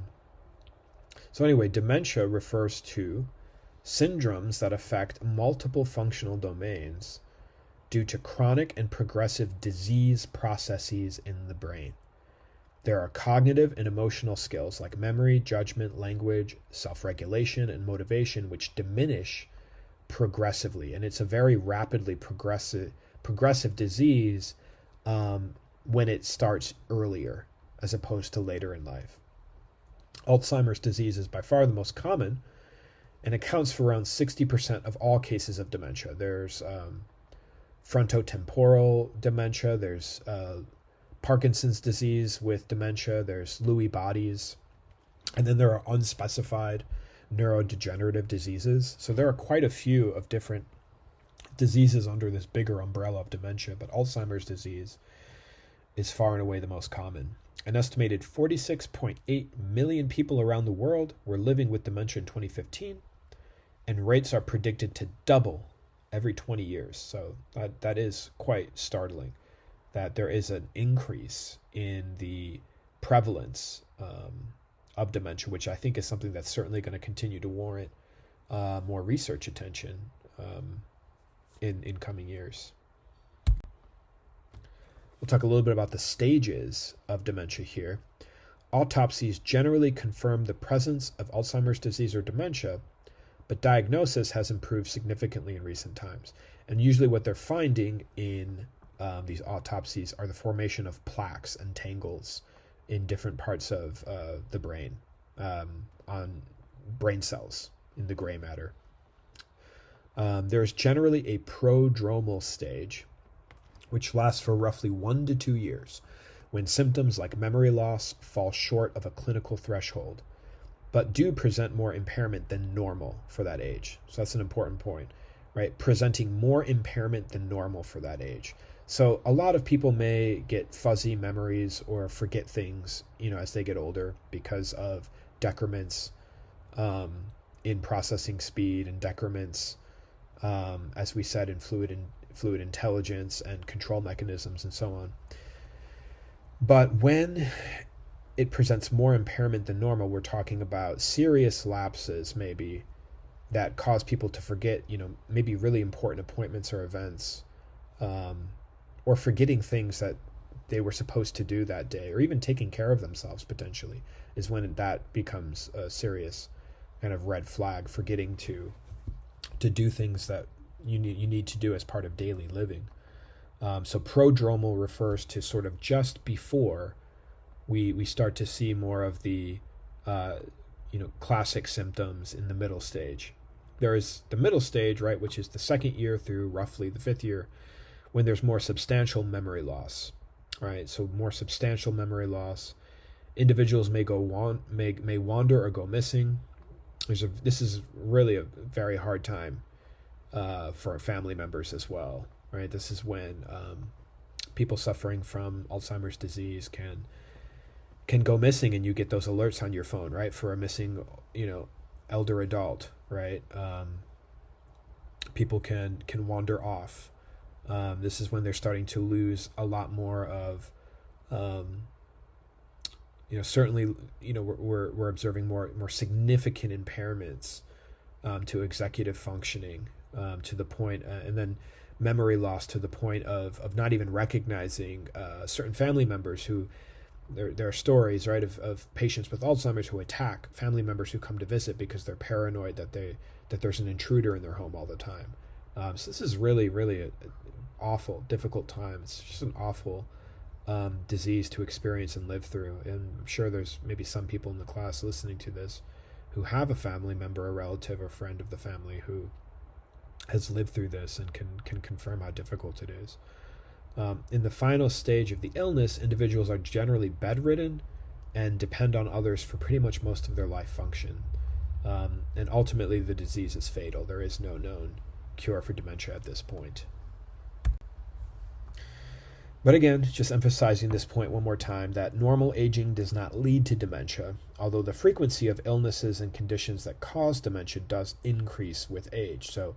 anyway, dementia refers to syndromes that affect multiple functional domains due to chronic and progressive disease processes in the brain. There are cognitive and emotional skills like memory, judgment, language, self-regulation, and motivation which diminish progressively, and it's a very rapidly progressive disease when it starts earlier as opposed to later in life. Alzheimer's disease is by far the most common and accounts for around 60% of all cases of dementia. There's frontotemporal dementia, there's Parkinson's disease with dementia, there's Lewy bodies, and then there are unspecified neurodegenerative diseases. So there are quite a few of different diseases under this bigger umbrella of dementia, but Alzheimer's disease is far and away the most common. An estimated 46.8 million people around the world were living with dementia in 2015, and rates are predicted to double every 20 years. So that is quite startling, that there is an increase in the prevalence of dementia, which I think is something that's certainly going to continue to warrant more research attention in coming years. We'll talk a little bit about the stages of dementia here. Autopsies generally confirm the presence of Alzheimer's disease or dementia, but diagnosis has improved significantly in recent times. And usually what they're finding in these autopsies are the formation of plaques and tangles in different parts of the brain, on brain cells, in the gray matter. There's generally a prodromal stage, which lasts for roughly 1 to 2 years, when symptoms like memory loss fall short of a clinical threshold, but do present more impairment than normal for that age. So that's an important point, right? Presenting more impairment than normal for that age. So a lot of people may get fuzzy memories or forget things, as they get older because of decrements in processing speed and decrements, as we said, in fluid intelligence and control mechanisms and so on. But when it presents more impairment than normal, we're talking about serious lapses maybe that cause people to forget, maybe really important appointments or events, or forgetting things that they were supposed to do that day, or even taking care of themselves potentially, is when that becomes a serious kind of red flag, forgetting to do things that you need to do as part of daily living. So prodromal refers to sort of just before we start to see more of the classic symptoms in the middle stage. There is the middle stage, right, which is the second year through roughly the 5th year, when there's more substantial memory loss, right? So more substantial memory loss. Individuals may wander or go missing. This is really a very hard time for family members as well, right? This is when people suffering from Alzheimer's disease can go missing, and you get those alerts on your phone, right, for a missing, elder adult, right? People can wander off. This is when they're starting to lose a lot more of, certainly, we're observing more significant impairments to executive functioning, to the point, and then memory loss to the point of not even recognizing certain family members who, there are stories, right, of patients with Alzheimer's who attack family members who come to visit because they're paranoid that there's an intruder in their home all the time. So this is really, really an awful, difficult time. It's just an awful disease to experience and live through. And I'm sure there's maybe some people in the class listening to this who have a family member, a relative, or friend of the family who has lived through this and can confirm how difficult it is. In the final stage of the illness, individuals are generally bedridden and depend on others for pretty much most of their life function. And ultimately, the disease is fatal. There is no known cure for dementia at this point. But again, just emphasizing this point one more time, that normal aging does not lead to dementia, although the frequency of illnesses and conditions that cause dementia does increase with age. So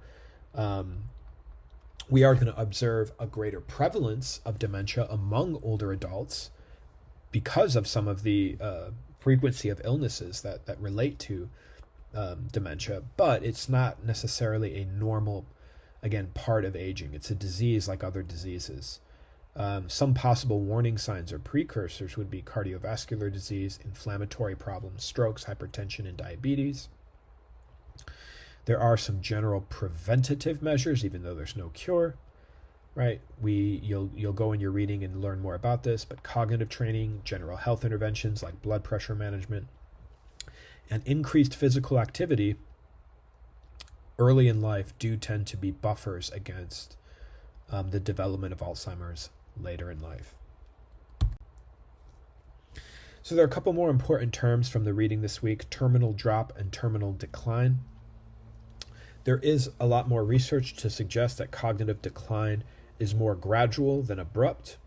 we are going to observe a greater prevalence of dementia among older adults because of some of the frequency of illnesses that relate to dementia, but it's not necessarily a normal, again, part of aging. It's a disease like other diseases. Some possible warning signs or precursors would be cardiovascular disease, inflammatory problems, strokes, hypertension, and diabetes. There are some general preventative measures, even though there's no cure, right? You'll go in your reading and learn more about this, but cognitive training, general health interventions like blood pressure management, and increased physical activity early in life do tend to be buffers against the development of Alzheimer's later in life. So there are a couple more important terms from the reading this week: terminal drop and terminal decline. There is a lot more research to suggest that cognitive decline is more gradual than abrupt,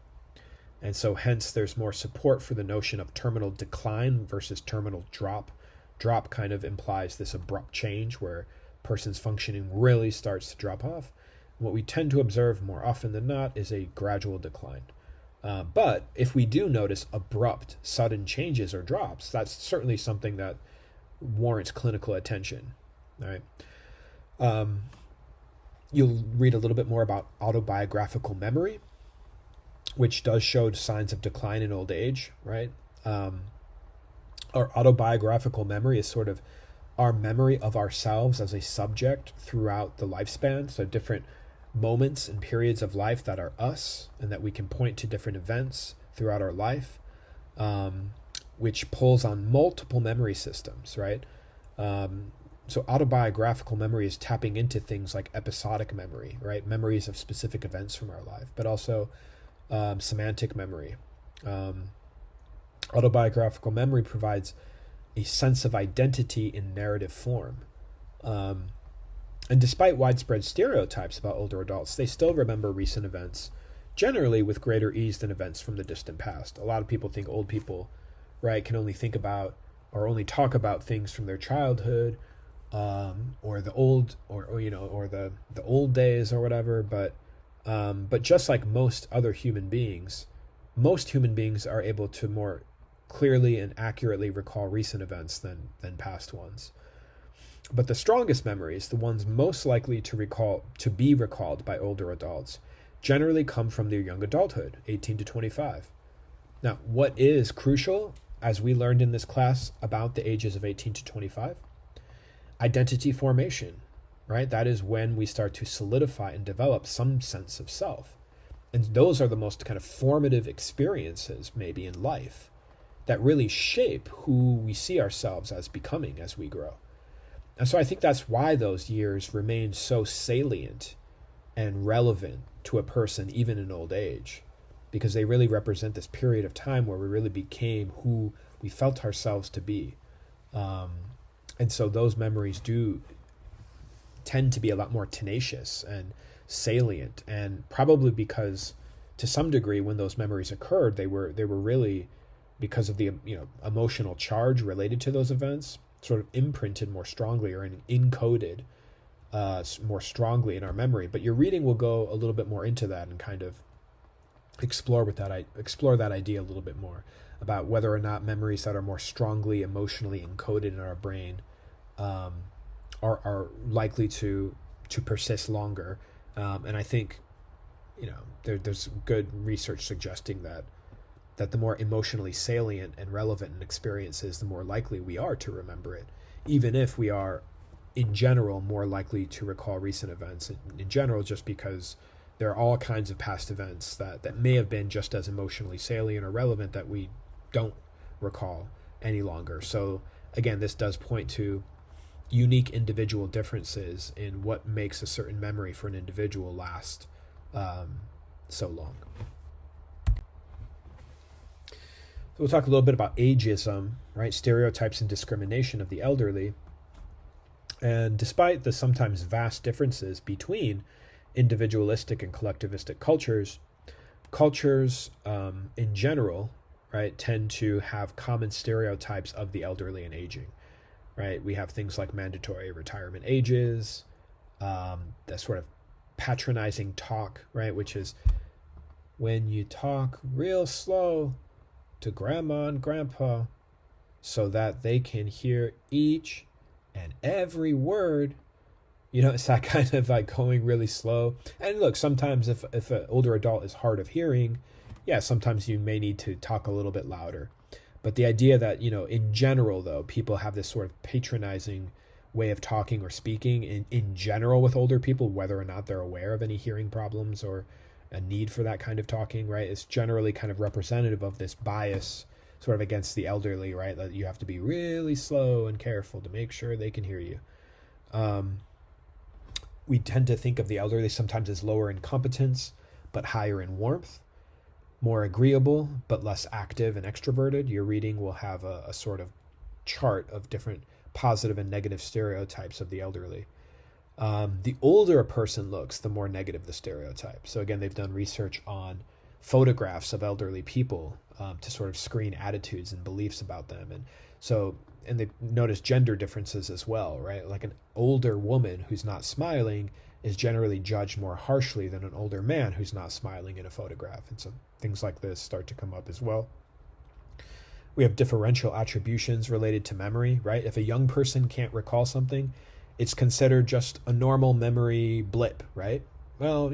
and so hence there's more support for the notion of terminal decline versus terminal drop. Drop kind of implies this abrupt change where a person's functioning really starts to drop off. What we tend to observe more often than not is a gradual decline. But if we do notice abrupt, sudden changes or drops, that's certainly something that warrants clinical attention. All right. You'll read a little bit more about autobiographical memory, which does show signs of decline in old age, right? Our autobiographical memory is sort of our memory of ourselves as a subject throughout the lifespan. So different moments and periods of life that are us and that we can point to different events throughout our life, which pulls on multiple memory systems, right? So autobiographical memory is tapping into things like episodic memory, right? Memories of specific events from our life, but also semantic memory. Autobiographical memory provides a sense of identity in narrative form. And despite widespread stereotypes about older adults, they still remember recent events, generally with greater ease than events from the distant past. A lot of people think old people, right, can only think about or only talk about things from their childhood, or the old, or the old days or whatever. But just like most human beings are able to more clearly and accurately recall recent events than past ones. But the strongest memories, the ones most likely to be recalled by older adults, generally come from their young adulthood, 18 to 25. Now, what is crucial, as we learned in this class about the ages of 18 to 25? Identity formation, right? That is when we start to solidify and develop some sense of self. And those are the most kind of formative experiences maybe in life that really shape who we see ourselves as becoming as we grow. And so I think that's why those years remain so salient and relevant to a person even in old age, because they really represent this period of time where we really became who we felt ourselves to be. And so those memories do tend to be a lot more tenacious and salient, and probably because to some degree when those memories occurred, they were really because of the emotional charge related to those events, sort of imprinted more strongly or encoded more strongly in our memory. But your reading will go a little bit more into that and kind of explore that idea a little bit more about whether or not memories that are more strongly emotionally encoded in our brain are likely to persist longer. And I think there's good research suggesting that the more emotionally salient and relevant an experience is, the more likely we are to remember it, even if we are in general more likely to recall recent events in general, just because there are all kinds of past events that may have been just as emotionally salient or relevant that we don't recall any longer. So again, this does point to unique individual differences in what makes a certain memory for an individual last so long. So we'll talk a little bit about ageism, right? Stereotypes and discrimination of the elderly. And despite the sometimes vast differences between individualistic and collectivistic cultures in general, right, tend to have common stereotypes of the elderly and aging, right? We have things like mandatory retirement ages, that sort of patronizing talk, right, which is when you talk real slow to grandma and grandpa so that they can hear each and every word. It's that kind of like going really slow. And look, sometimes if an older adult is hard of hearing, yeah, sometimes you may need to talk a little bit louder. But the idea that, in general, though, people have this sort of patronizing way of talking or speaking in general with older people, whether or not they're aware of any hearing problems or a need for that kind of talking, right? It's generally kind of representative of this bias sort of against the elderly, right? That you have to be really slow and careful to make sure they can hear you. We tend to think of the elderly sometimes as lower in competence, but higher in warmth, more agreeable, but less active and extroverted. Your reading will have a sort of chart of different positive and negative stereotypes of the elderly. The older a person looks, the more negative the stereotype. So again, they've done research on photographs of elderly people to sort of screen attitudes and beliefs about them. And they notice gender differences as well, right? Like an older woman who's not smiling is generally judged more harshly than an older man who's not smiling in a photograph. And so things like this start to come up as well. We have differential attributions related to memory, right? If a young person can't recall something, it's considered just a normal memory blip, right? Well,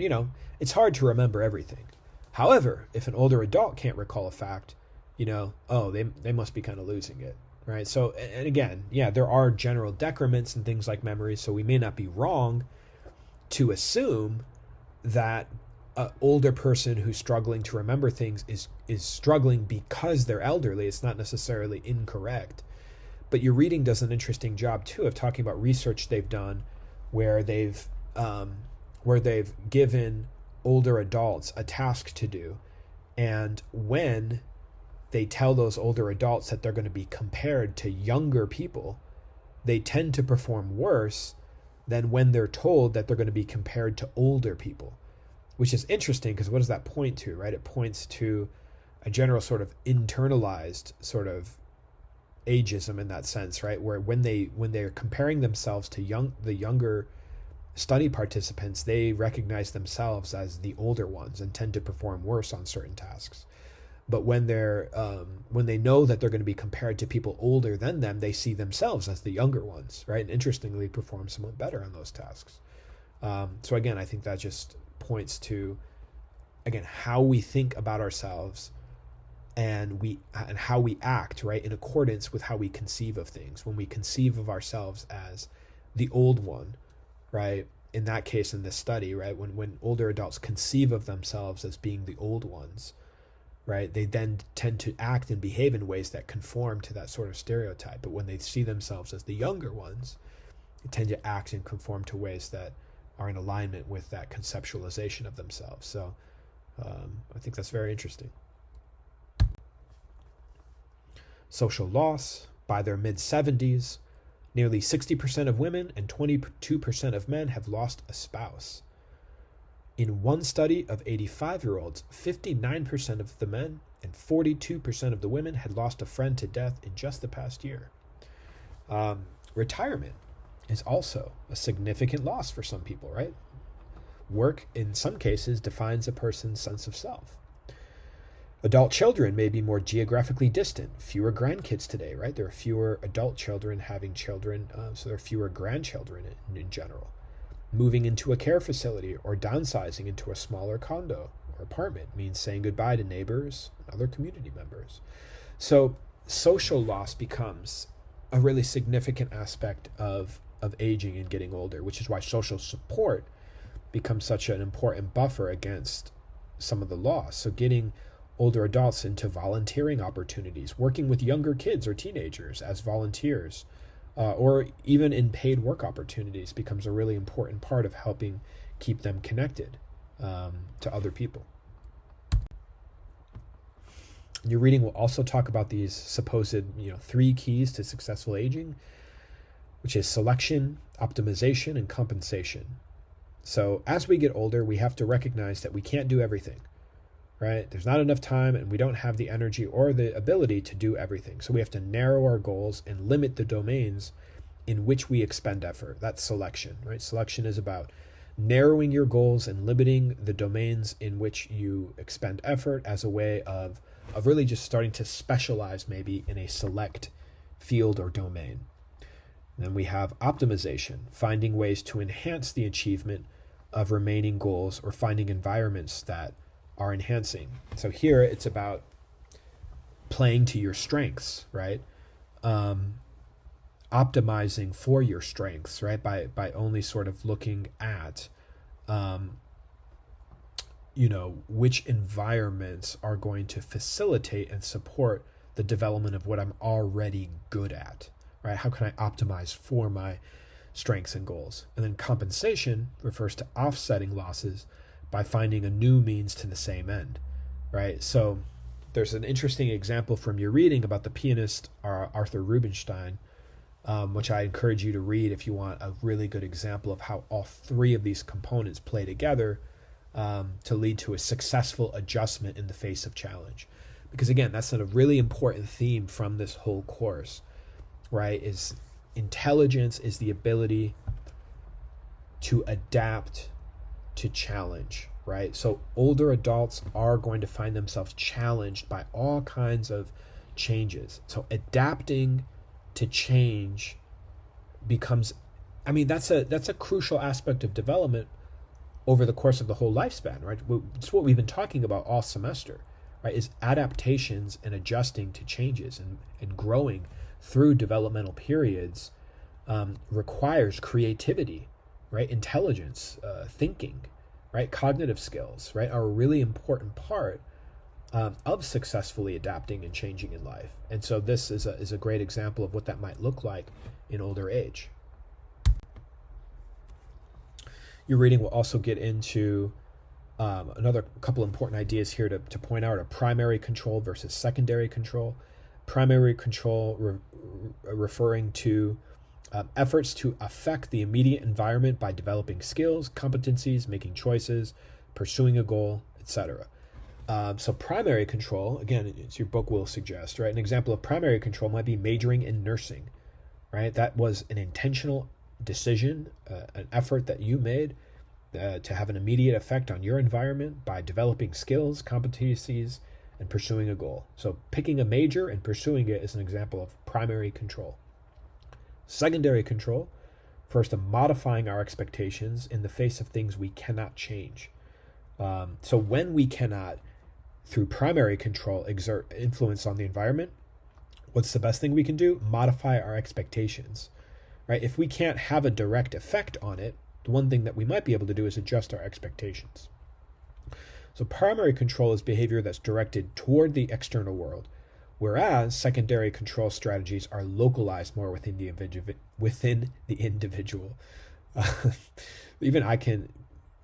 it's hard to remember everything. However, if an older adult can't recall a fact, they must be kind of losing it, right? So, and again, yeah, there are general decrements and things like memory, so we may not be wrong to assume that an older person who's struggling to remember things is struggling because they're elderly. It's not necessarily incorrect. But your reading does an interesting job too of talking about research they've done where they've given older adults a task to do, and when they tell those older adults that they're going to be compared to younger people, they tend to perform worse than when they're told that they're going to be compared to older people, which is interesting because what does that point to, right? It points to a general sort of internalized sort of ageism in that sense, right? Where when they're comparing themselves to the younger study participants, they recognize themselves as the older ones and tend to perform worse on certain tasks. But when they know that they're going to be compared to people older than them, they see themselves as the younger ones, right? And interestingly, perform somewhat better on those tasks. So again, I think that just points to, again, how we think about ourselves and how we act, right, in accordance with how we conceive of things. When we conceive of ourselves as the old one, right? In that case, in this study, right, when older adults conceive of themselves as being the old ones, right, they then tend to act and behave in ways that conform to that sort of stereotype. But when they see themselves as the younger ones, they tend to act and conform to ways that are in alignment with that conceptualization of themselves. So I think that's very interesting. Social loss. By their mid-70s, nearly 60% of women and 22% of men have lost a spouse. In one study of 85-year-olds, 59% of the men and 42% of the women had lost a friend to death in just the past year. Retirement is also a significant loss for some people, right? Work, in some cases, defines a person's sense of self. Adult children may be more geographically distant. Fewer grandkids today, right? There are fewer adult children having children, so there are fewer grandchildren in general. Moving into a care facility or downsizing into a smaller condo or apartment means saying goodbye to neighbors and other community members. So social loss becomes a really significant aspect of aging and getting older, which is why social support becomes such an important buffer against some of the loss. So getting older adults into volunteering opportunities, working with younger kids or teenagers as volunteers, or even in paid work opportunities becomes a really important part of helping keep them connected to other people. Your reading will also talk about these supposed 3 keys to successful aging, which is selection, optimization, and compensation. So as we get older, we have to recognize that we can't do everything, right? There's not enough time and we don't have the energy or the ability to do everything. So we have to narrow our goals and limit the domains in which we expend effort. That's selection, right? Selection is about narrowing your goals and limiting the domains in which you expend effort as a way of really just starting to specialize maybe in a select field or domain. Then we have optimization, finding ways to enhance the achievement of remaining goals or finding environments that are enhancing. So here it's about playing to your strengths, right? Optimizing for your strengths, right? By only sort of looking at, which environments are going to facilitate and support the development of what I'm already good at, right? How can I optimize for my strengths and goals? And then compensation refers to offsetting losses by finding a new means to the same end, right? So there's an interesting example from your reading about the pianist Arthur Rubinstein, which I encourage you to read if you want a really good example of how all 3 of these components play together to lead to a successful adjustment in the face of challenge. Because again, that's a really important theme from this whole course, right? Is intelligence is the ability to adapt to challenge, right? So older adults are going to find themselves challenged by all kinds of changes. So adapting to change becomes, that's a crucial aspect of development over the course of the whole lifespan, right? It's what we've been talking about all semester, right? Is adaptations and adjusting to changes and growing through developmental periods requires creativity, right? Intelligence, thinking, right? Cognitive skills, right? Are a really important part of successfully adapting and changing in life. And so this is a great example of what that might look like in older age. Your reading will also get into another couple important ideas here to point out: a primary control versus secondary control. Primary control referring to efforts to affect the immediate environment by developing skills, competencies, making choices, pursuing a goal, etc. So primary control, again, as your book will suggest, right? An example of primary control might be majoring in nursing, right? That was an intentional decision, an effort that you made to have an immediate effect on your environment by developing skills, competencies, and pursuing a goal. So picking a major and pursuing it is an example of primary control. Secondary control refers to modifying our expectations in the face of things we cannot change. So when we cannot, through primary control, exert influence on the environment, what's the best thing we can do? Modify our expectations, right? If we can't have a direct effect on it, the one thing that we might be able to do is adjust our expectations. So primary control is behavior that's directed toward the external world, whereas secondary control strategies are localized more within the individual. Even I can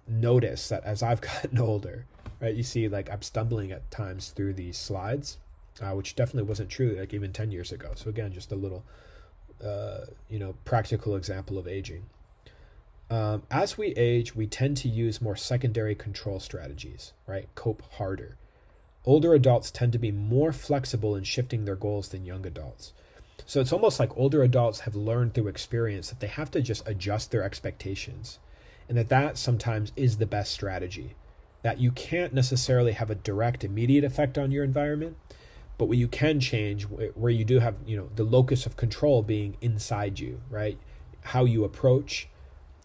notice that as I've gotten older, right? You see, like, I'm stumbling at times through these slides, which definitely wasn't true like even 10 years ago. So again, just a little, practical example of aging. As we age, we tend to use more secondary control strategies, right? Cope harder. Older adults tend to be more flexible in shifting their goals than young adults. So it's almost like older adults have learned through experience that they have to just adjust their expectations, and that sometimes is the best strategy. That you can't necessarily have a direct, immediate effect on your environment, but what you can change, where you do have, the locus of control being inside you, right? How you approach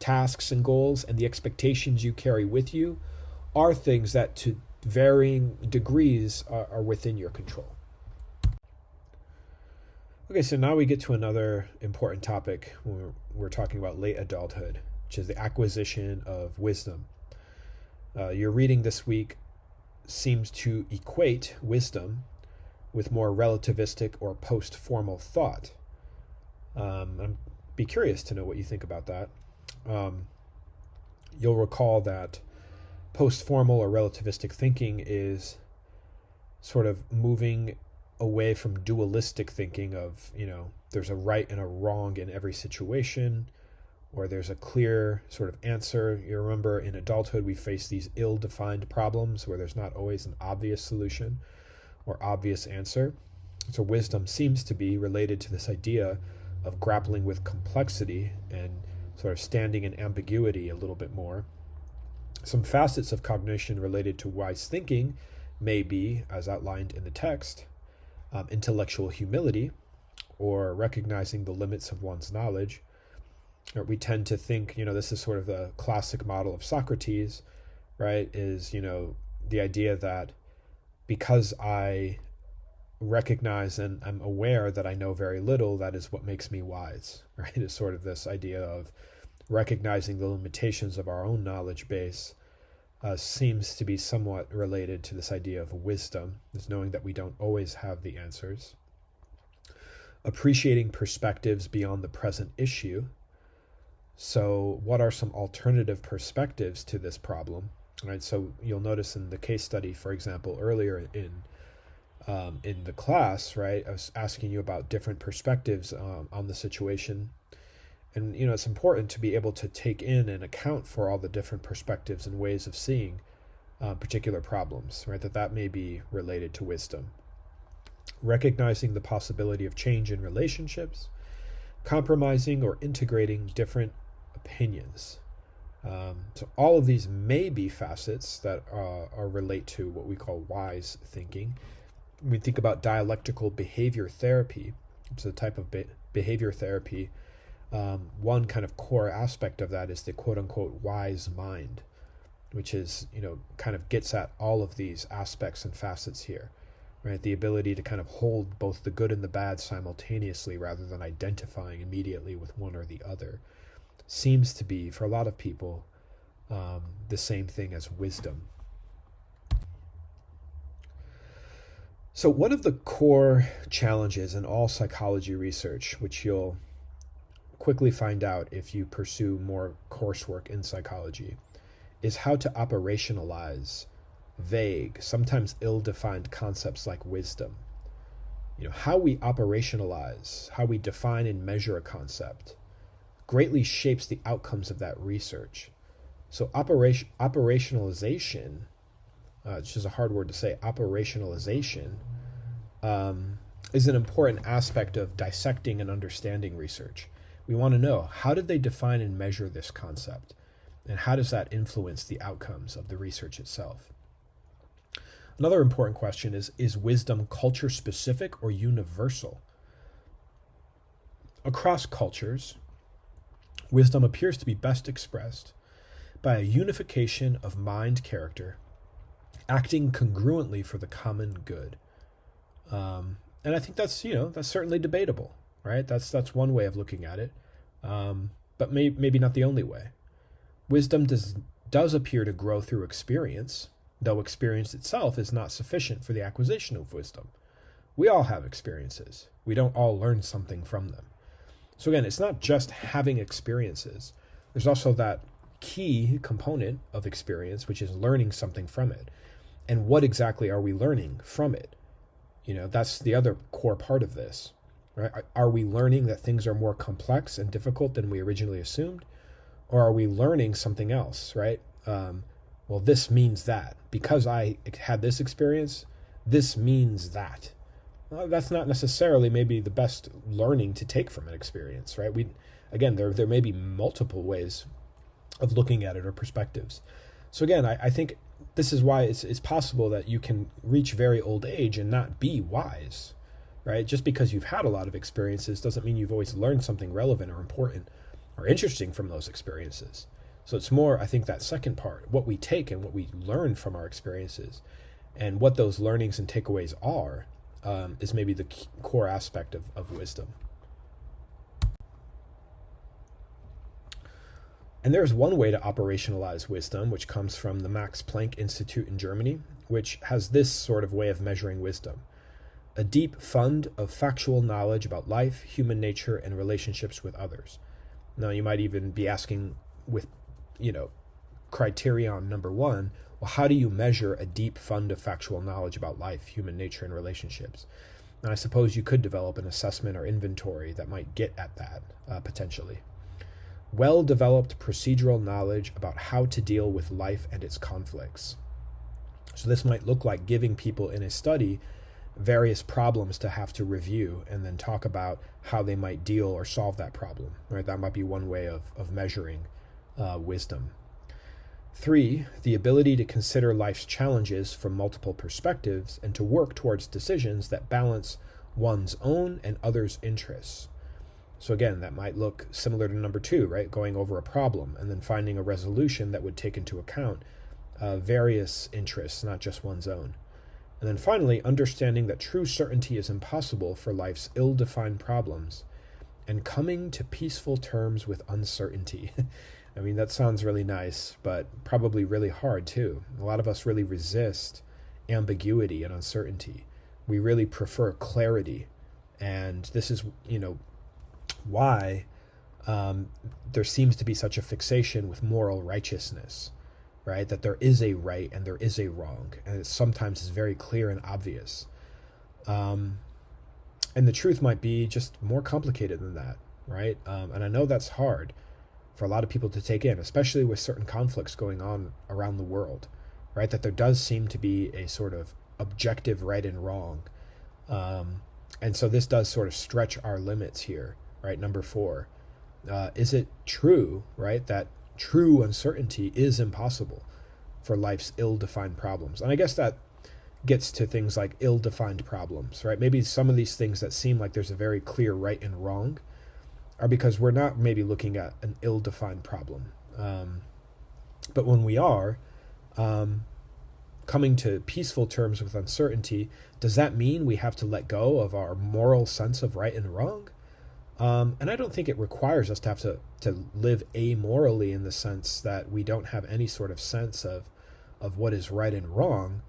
tasks and goals and the expectations you carry with you are things that to varying degrees are within your control. Okay, so now we get to another important topic when we're talking about late adulthood, which is the acquisition of wisdom. Your reading this week seems to equate wisdom with more relativistic or post-formal thought. I'd be curious to know what you think about that. You'll recall that post-formal or relativistic thinking is sort of moving away from dualistic thinking of, there's a right and a wrong in every situation, or there's a clear sort of answer. You remember in adulthood, we face these ill-defined problems where there's not always an obvious solution or obvious answer. So wisdom seems to be related to this idea of grappling with complexity and sort of standing in ambiguity a little bit more. Some facets of cognition related to wise thinking may be, as outlined in the text, intellectual humility, or recognizing the limits of one's knowledge. We tend to think, this is sort of the classic model of Socrates, right? Is, the idea that because I recognize and I'm aware that I know very little, that is what makes me wise, right? It's sort of this idea of recognizing the limitations of our own knowledge base seems to be somewhat related to this idea of wisdom, is knowing that we don't always have the answers. Appreciating perspectives beyond the present issue. So what are some alternative perspectives to this problem? Right. So you'll notice in the case study, for example, earlier in the class, right, I was asking you about different perspectives on the situation. And, it's important to be able to take in and account for all the different perspectives and ways of seeing particular problems, right, that may be related to wisdom. Recognizing the possibility of change in relationships, compromising or integrating different opinions. So all of these may be facets that are relate to what we call wise thinking. When we think about dialectical behavior therapy, it's a type of behavior therapy. One kind of core aspect of that is the quote-unquote wise mind, which is, kind of gets at all of these aspects and facets here, right? The ability to kind of hold both the good and the bad simultaneously rather than identifying immediately with one or the other seems to be, for a lot of people, the same thing as wisdom. So, one of the core challenges in all psychology research, which you'll quickly find out if you pursue more coursework in psychology, is how to operationalize vague, sometimes ill-defined concepts like wisdom. How we operationalize, how we define and measure a concept greatly shapes the outcomes of that research. So operationalization, which is a hard word to say, operationalization is an important aspect of dissecting and understanding research. We want to know, how did they define and measure this concept? And how does that influence the outcomes of the research itself? Another important question is wisdom culture specific or universal? Across cultures, wisdom appears to be best expressed by a unification of mind character, acting congruently for the common good. And I think that's certainly debatable, right? That's one way of looking at it, but maybe not the only way. Wisdom does appear to grow through experience, though experience itself is not sufficient for the acquisition of wisdom. We all have experiences. We don't all learn something from them. So again, it's not just having experiences. There's also that key component of experience, which is learning something from it. And what exactly are we learning from it? That's the other core part of this, right? Are we learning that things are more complex and difficult than we originally assumed? Or are we learning something else, right? Well, this means that. Because I had this experience, this means that. Well, that's not necessarily maybe the best learning to take from an experience, right? There may be multiple ways of looking at it or perspectives. So again, I think this is why it's possible that you can reach very old age and not be wise, right? Just because you've had a lot of experiences doesn't mean you've always learned something relevant or important or interesting from those experiences. So it's more, I think, that second part, what we take and what we learn from our experiences and what those learnings and takeaways are, is maybe the core aspect of wisdom. And there's one way to operationalize wisdom, which comes from the Max Planck Institute in Germany, which has this sort of way of measuring wisdom: a deep fund of factual knowledge about life, human nature, and relationships with others. Now, you might even be asking with, criterion number one, well, how do you measure a deep fund of factual knowledge about life, human nature, and relationships? And I suppose you could develop an assessment or inventory that might get at that, potentially. Well-developed procedural knowledge about how to deal with life and its conflicts. So this might look like giving people in a study various problems to have to review and then talk about how they might deal or solve that problem, right? That might be one way of measuring wisdom. 3, the ability to consider life's challenges from multiple perspectives and to work towards decisions that balance one's own and others' interests. So again, that might look similar to number 2, right? Going over a problem and then finding a resolution that would take into account various interests, not just one's own. And then finally, understanding that true certainty is impossible for life's ill-defined problems and coming to peaceful terms with uncertainty. I mean, that sounds really nice, but probably really hard too. A lot of us really resist ambiguity and uncertainty. We really prefer clarity. And this is, why there seems to be such a fixation with moral righteousness, right? That there is a right and there is a wrong, and it sometimes is very clear and obvious. And the truth might be just more complicated than that, right? And I know that's hard for a lot of people to take in, especially with certain conflicts going on around the world, right? That there does seem to be a sort of objective right and wrong. And so this does sort of stretch our limits here, right? Number 4, is it true, right, that true uncertainty is impossible for life's ill-defined problems? And I guess that gets to things like ill-defined problems, right? Maybe some of these things that seem like there's a very clear right and wrong are because we're not maybe looking at an ill-defined problem. But when we are coming to peaceful terms with uncertainty, does that mean we have to let go of our moral sense of right and wrong? And I don't think it requires us to have to live amorally in the sense that we don't have any sort of sense of what is right and wrong.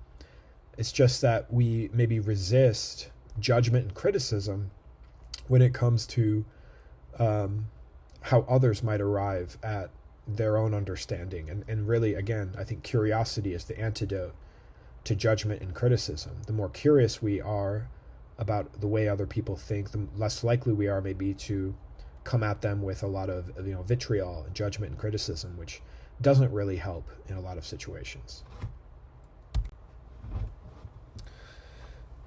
It's just that we maybe resist judgment and criticism when it comes to how others might arrive at their own understanding. And really, again, I think curiosity is the antidote to judgment and criticism. The more curious we are about the way other people think, the less likely we are maybe to come at them with a lot of vitriol and judgment and criticism, which doesn't really help in a lot of situations.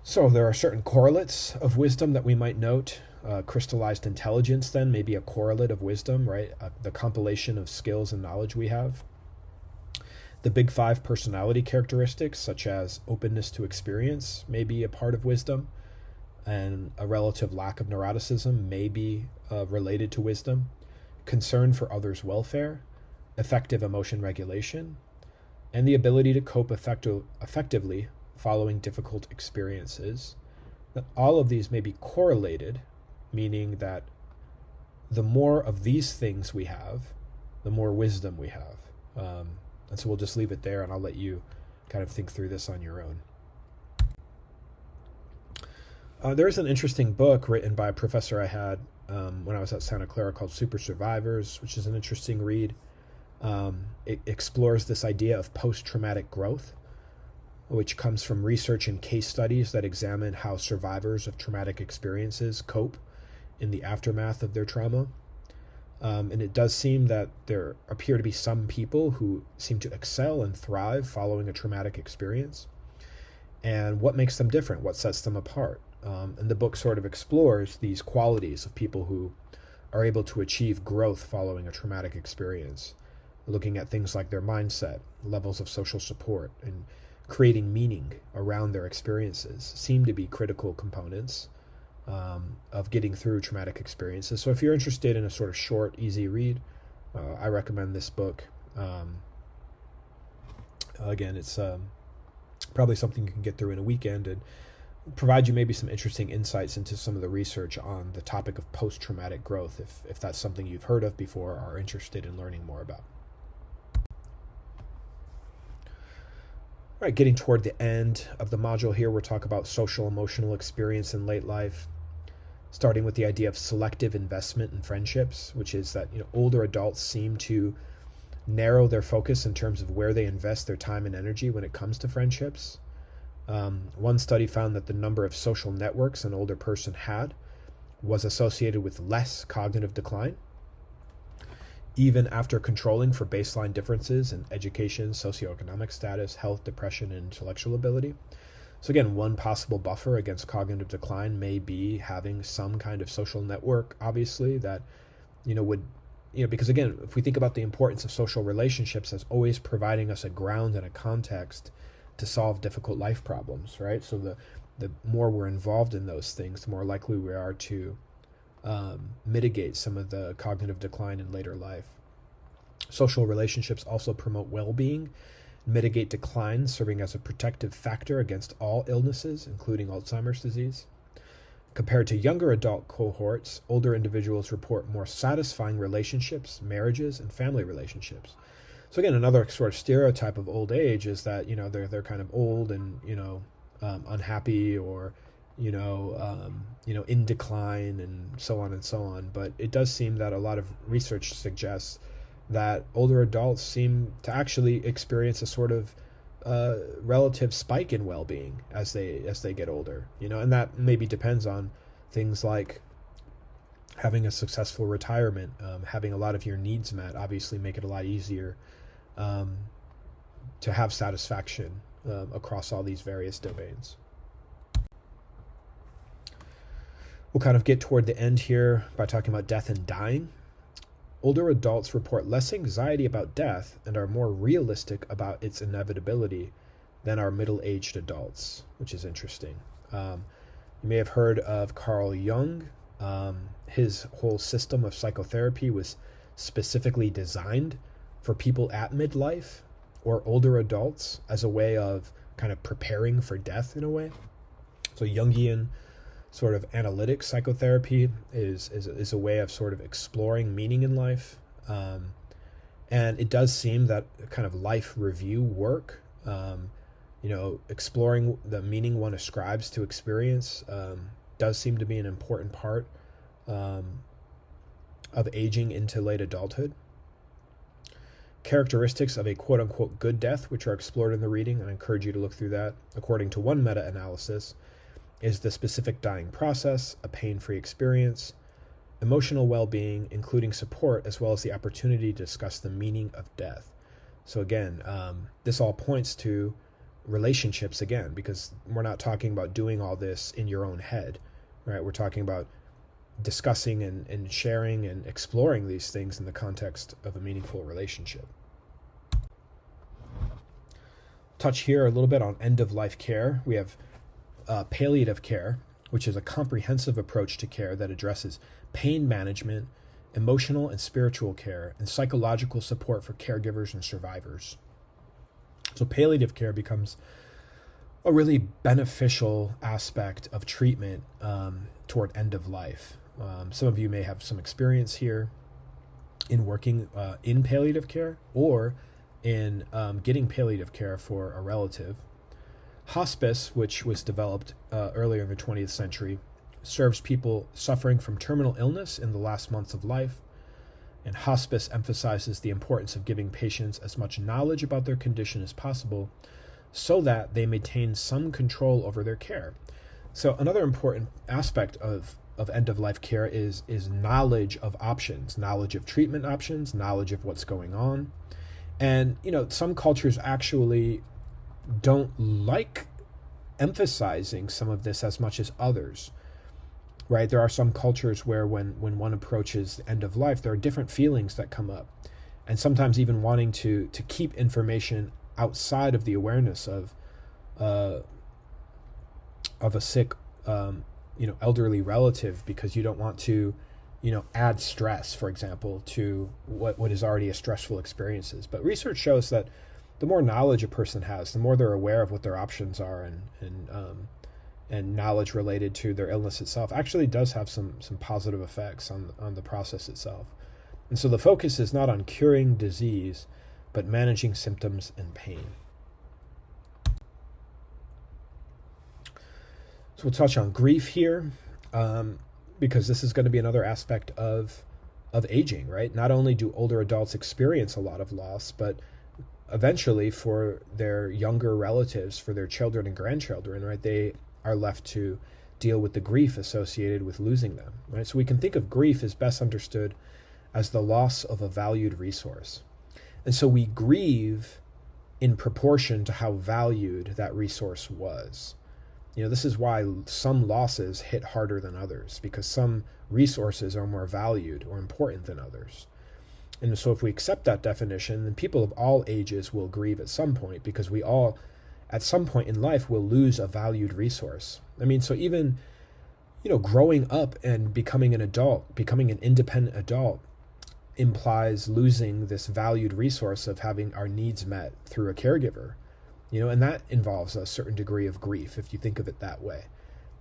So there are certain correlates of wisdom that we might note. Crystallized intelligence, then, may be a correlate of wisdom, right? The compilation of skills and knowledge we have. The big five personality characteristics, such as openness to experience, may be a part of wisdom, and a relative lack of neuroticism may be related to wisdom. Concern for others' welfare, effective emotion regulation, and the ability to cope effectively following difficult experiences. All of these may be correlated, meaning that the more of these things we have, the more wisdom we have. And so we'll just leave it there, and I'll let you kind of think through this on your own. There's an interesting book written by a professor I had when I was at Santa Clara called Super Survivors, which is an interesting read. It explores this idea of post-traumatic growth, which comes from research and case studies that examine how survivors of traumatic experiences cope in the aftermath of their trauma. And it does seem that there appear to be some people who seem to excel and thrive following a traumatic experience. And what makes them different? What sets them apart? And the book sort of explores these qualities of people who are able to achieve growth following a traumatic experience, looking at things like their mindset, levels of social support, and creating meaning around their experiences seem to be critical components of getting through traumatic experiences. So if you're interested in a sort of short, easy read, I recommend this book. Again, it's probably something you can get through in a weekend and provide you maybe some interesting insights into some of the research on the topic of post-traumatic growth, if that's something you've heard of before or are interested in learning more about. All right, getting toward the end of the module here, we'll talk about social emotional experience in late life, starting with the idea of selective investment in friendships, which is that older adults seem to narrow their focus in terms of where they invest their time and energy when it comes to friendships. One study found that the number of social networks an older person had was associated with less cognitive decline, even after controlling for baseline differences in education, socioeconomic status, health, depression, and intellectual ability. So again, one possible buffer against cognitive decline may be having some kind of social network, obviously, that would because again, if we think about the importance of social relationships as always providing us a ground and a context to solve difficult life problems, right? So the more we're involved in those things, the more likely we are to mitigate some of the cognitive decline in later life. Social relationships also promote well-being, mitigate decline, serving as a protective factor against all illnesses, including Alzheimer's disease. Compared to younger adult cohorts, older individuals report more satisfying relationships, marriages, and family relationships. So again, another sort of stereotype of old age is that they're kind of old and unhappy or in decline and so on and so on. But it does seem that a lot of research suggests that older adults seem to actually experience a sort of relative spike in well-being as they get older, and that maybe depends on things like having a successful retirement, having a lot of your needs met, obviously make it a lot easier to have satisfaction across all these various domains. We'll kind of get toward the end here by talking about death and dying. Older adults report less anxiety about death and are more realistic about its inevitability than our middle-aged adults, which is interesting. You may have heard of Carl Jung. His whole system of psychotherapy was specifically designed for people at midlife or older adults as a way of kind of preparing for death in a way. So Jungian sort of analytic psychotherapy is a way of sort of exploring meaning in life. And it does seem that kind of life review work Exploring the meaning one ascribes to experience does seem to be an important part of aging into late adulthood. Characteristics of a quote-unquote good death, which are explored in the reading, and I encourage you to look through that, according to one meta-analysis, is the specific dying process, a pain-free experience, emotional well-being, including support, as well as the opportunity to discuss the meaning of death. So again, this all points to relationships again, because we're not talking about doing all this in your own head, right? We're talking about discussing and sharing and exploring these things in the context of a meaningful relationship. Touch here a little bit on end-of-life care. We have palliative care, which is a comprehensive approach to care that addresses pain management, emotional and spiritual care, and psychological support for caregivers and survivors. So palliative care becomes a really beneficial aspect of treatment toward end of life. Some of you may have some experience here in working in palliative care or in getting palliative care for a relative. Hospice, which was developed earlier in the 20th century, serves people suffering from terminal illness in the last months of life. And hospice emphasizes the importance of giving patients as much knowledge about their condition as possible so that they maintain some control over their care. So another important aspect of end-of-life care is knowledge of options, knowledge of treatment options, knowledge of what's going on. And, some cultures actually don't like emphasizing some of this as much as others. Right? There are some cultures where when one approaches the end of life, there are different feelings that come up. And sometimes even wanting to keep information outside of the awareness of a sick, elderly relative, because you don't want to, add stress, for example, to what is already a stressful experiences. But research shows that the more knowledge a person has, the more they're aware of what their options are and knowledge related to their illness itself actually does have some positive effects on the process itself. And so the focus is not on curing disease, but managing symptoms and pain. So we'll touch on grief here, because this is going to be another aspect of aging, right? Not only do older adults experience a lot of loss, but eventually for their younger relatives, for their children and grandchildren, right, they are left to deal with the grief associated with losing them, right? So we can think of grief as best understood as the loss of a valued resource. And so we grieve in proportion to how valued that resource was. This is why some losses hit harder than others, because some resources are more valued or important than others. And so if we accept that definition, then people of all ages will grieve at some point, because we all at some point in life will lose a valued resource. So even, growing up and becoming an adult, becoming an independent adult, implies losing this valued resource of having our needs met through a caregiver, and that involves a certain degree of grief, if you think of it that way.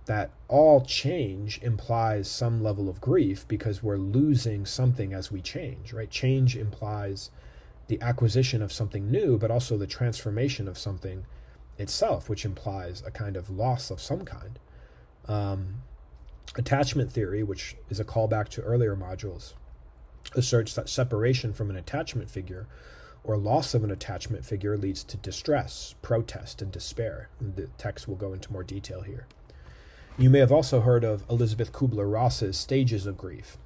That all change implies some level of grief because we're losing something as we change, right? Change implies the acquisition of something new, but also the transformation of something itself, which implies a kind of loss of some kind. Attachment theory, which is a callback to earlier modules, asserts that separation from an attachment figure or loss of an attachment figure leads to distress, protest, and despair. And the text will go into more detail here. You may have also heard of Elizabeth Kubler-Ross's stages of grief.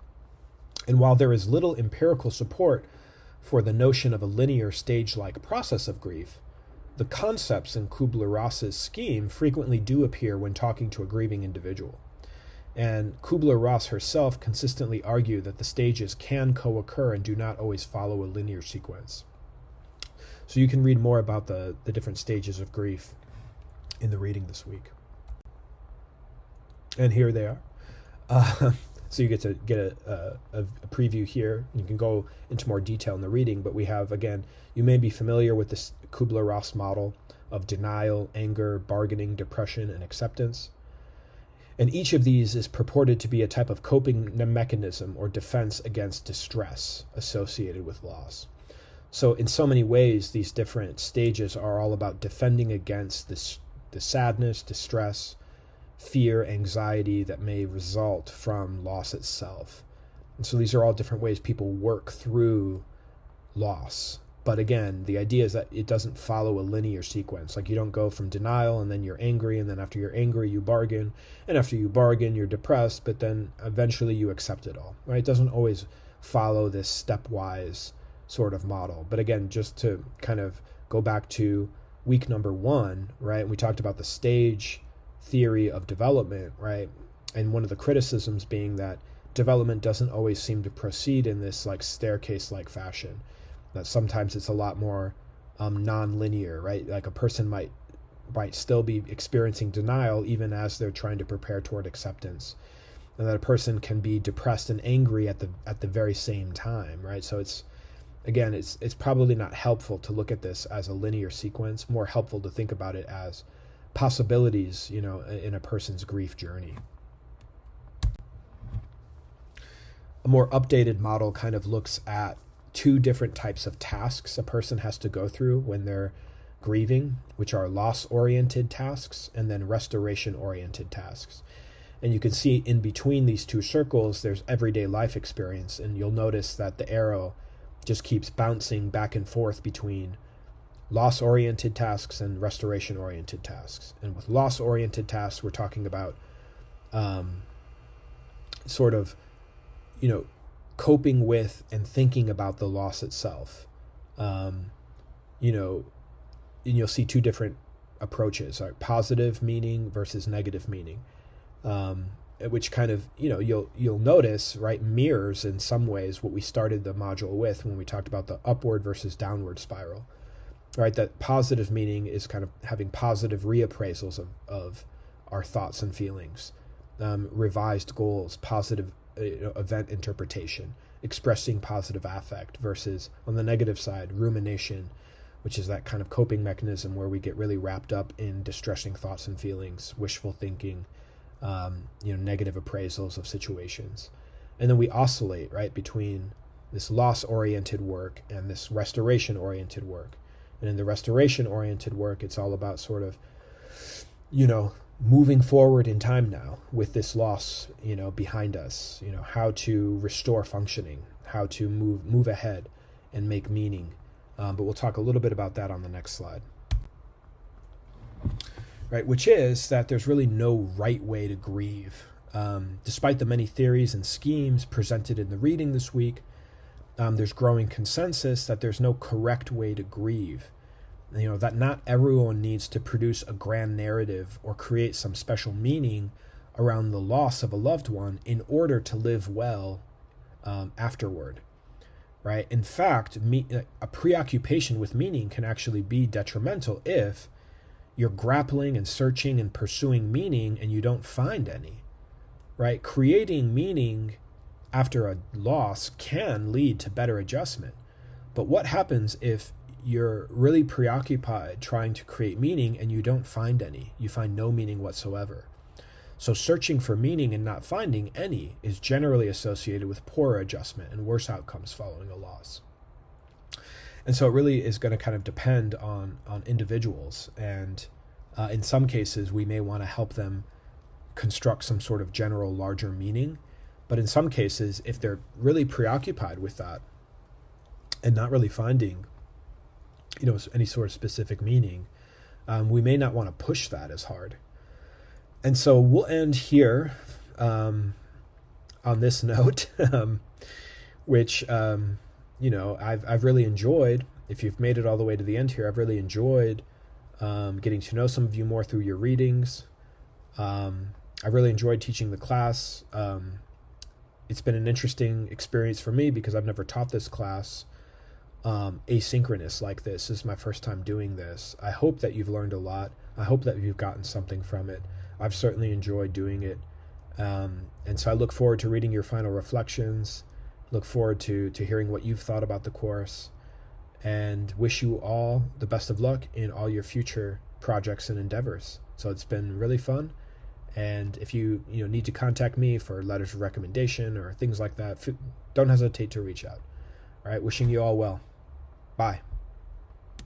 And while there is little empirical support for the notion of a linear stage-like process of grief, the concepts in Kubler-Ross's scheme frequently do appear when talking to a grieving individual. And Kubler-Ross herself consistently argued that the stages can co-occur and do not always follow a linear sequence. So you can read more about the different stages of grief in the reading this week. And here they are. So you get to get a preview here. You can go into more detail in the reading, but we have, again, you may be familiar with this Kubler-Ross model of denial, anger, bargaining, depression, and acceptance. And each of these is purported to be a type of coping mechanism or defense against distress associated with loss. So in so many ways, these different stages are all about defending against the sadness, distress, fear, anxiety that may result from loss itself. And so these are all different ways people work through loss. But again, the idea is that it doesn't follow a linear sequence. Like, you don't go from denial and then you're angry, and then after you're angry you bargain, and after you bargain you're depressed, but then eventually you accept it all, right? It doesn't always follow this stepwise sort of model. But again, just to kind of go back to week number 1, right? We talked about the stage theory of development, right? And one of the criticisms being that development doesn't always seem to proceed in this like staircase-like fashion. That sometimes it's a lot more non-linear, right? Like a person might still be experiencing denial even as they're trying to prepare toward acceptance, and that a person can be depressed and angry at the very same time, right? So it's probably not helpful to look at this as a linear sequence. More helpful to think about it as possibilities, in a person's grief journey. A more updated model kind of looks at 2 different types of tasks a person has to go through when they're grieving, which are loss-oriented tasks and then restoration-oriented tasks. And you can see in between these 2 circles, there's everyday life experience, and you'll notice that the arrow just keeps bouncing back and forth between loss-oriented tasks and restoration-oriented tasks. And with loss-oriented tasks, we're talking about sort of, coping with and thinking about the loss itself. And you'll see 2 different approaches, like positive meaning versus negative meaning, which kind of, you'll notice, right, mirrors in some ways what we started the module with when we talked about the upward versus downward spiral, right? That positive meaning is kind of having positive reappraisals of our thoughts and feelings, revised goals, positive event interpretation, expressing positive affect, versus on the negative side, rumination, which is that kind of coping mechanism where we get really wrapped up in distressing thoughts and feelings, wishful thinking, negative appraisals of situations. And then we oscillate, right, between this loss-oriented work and this restoration-oriented work. And in the restoration-oriented work, it's all about sort of, moving forward in time now with this loss, behind us, how to restore functioning, how to move ahead and make meaning. But we'll talk a little bit about that on the next slide. Right, which is that there's really no right way to grieve. Despite the many theories and schemes presented in the reading this week, there's growing consensus that there's no correct way to grieve. That not everyone needs to produce a grand narrative or create some special meaning around the loss of a loved one in order to live well afterward, right? In fact, a preoccupation with meaning can actually be detrimental if you're grappling and searching and pursuing meaning and you don't find any, right? Creating meaning after a loss can lead to better adjustment. But what happens if you're really preoccupied trying to create meaning and you don't find any? You find no meaning whatsoever. So searching for meaning and not finding any is generally associated with poorer adjustment and worse outcomes following a loss. And so it really is going to kind of depend on individuals. And in some cases, we may want to help them construct some sort of general larger meaning. But in some cases, if they're really preoccupied with that and not really finding any sort of specific meaning, we may not want to push that as hard. And so we'll end here on this note, which, I've really enjoyed. If you've made it all the way to the end here, I've really enjoyed getting to know some of you more through your readings. I really enjoyed teaching the class. It's been an interesting experience for me because I've never taught this class asynchronous like this. This is my first time doing this. I hope that you've learned a lot. I hope that you've gotten something from it. I've certainly enjoyed doing it. And so I look forward to reading your final reflections, look forward to hearing what you've thought about the course, and wish you all the best of luck in all your future projects and endeavors. So it's been really fun. And if you need to contact me for letters of recommendation or things like that, don't hesitate to reach out. All right, wishing you all well. Bye.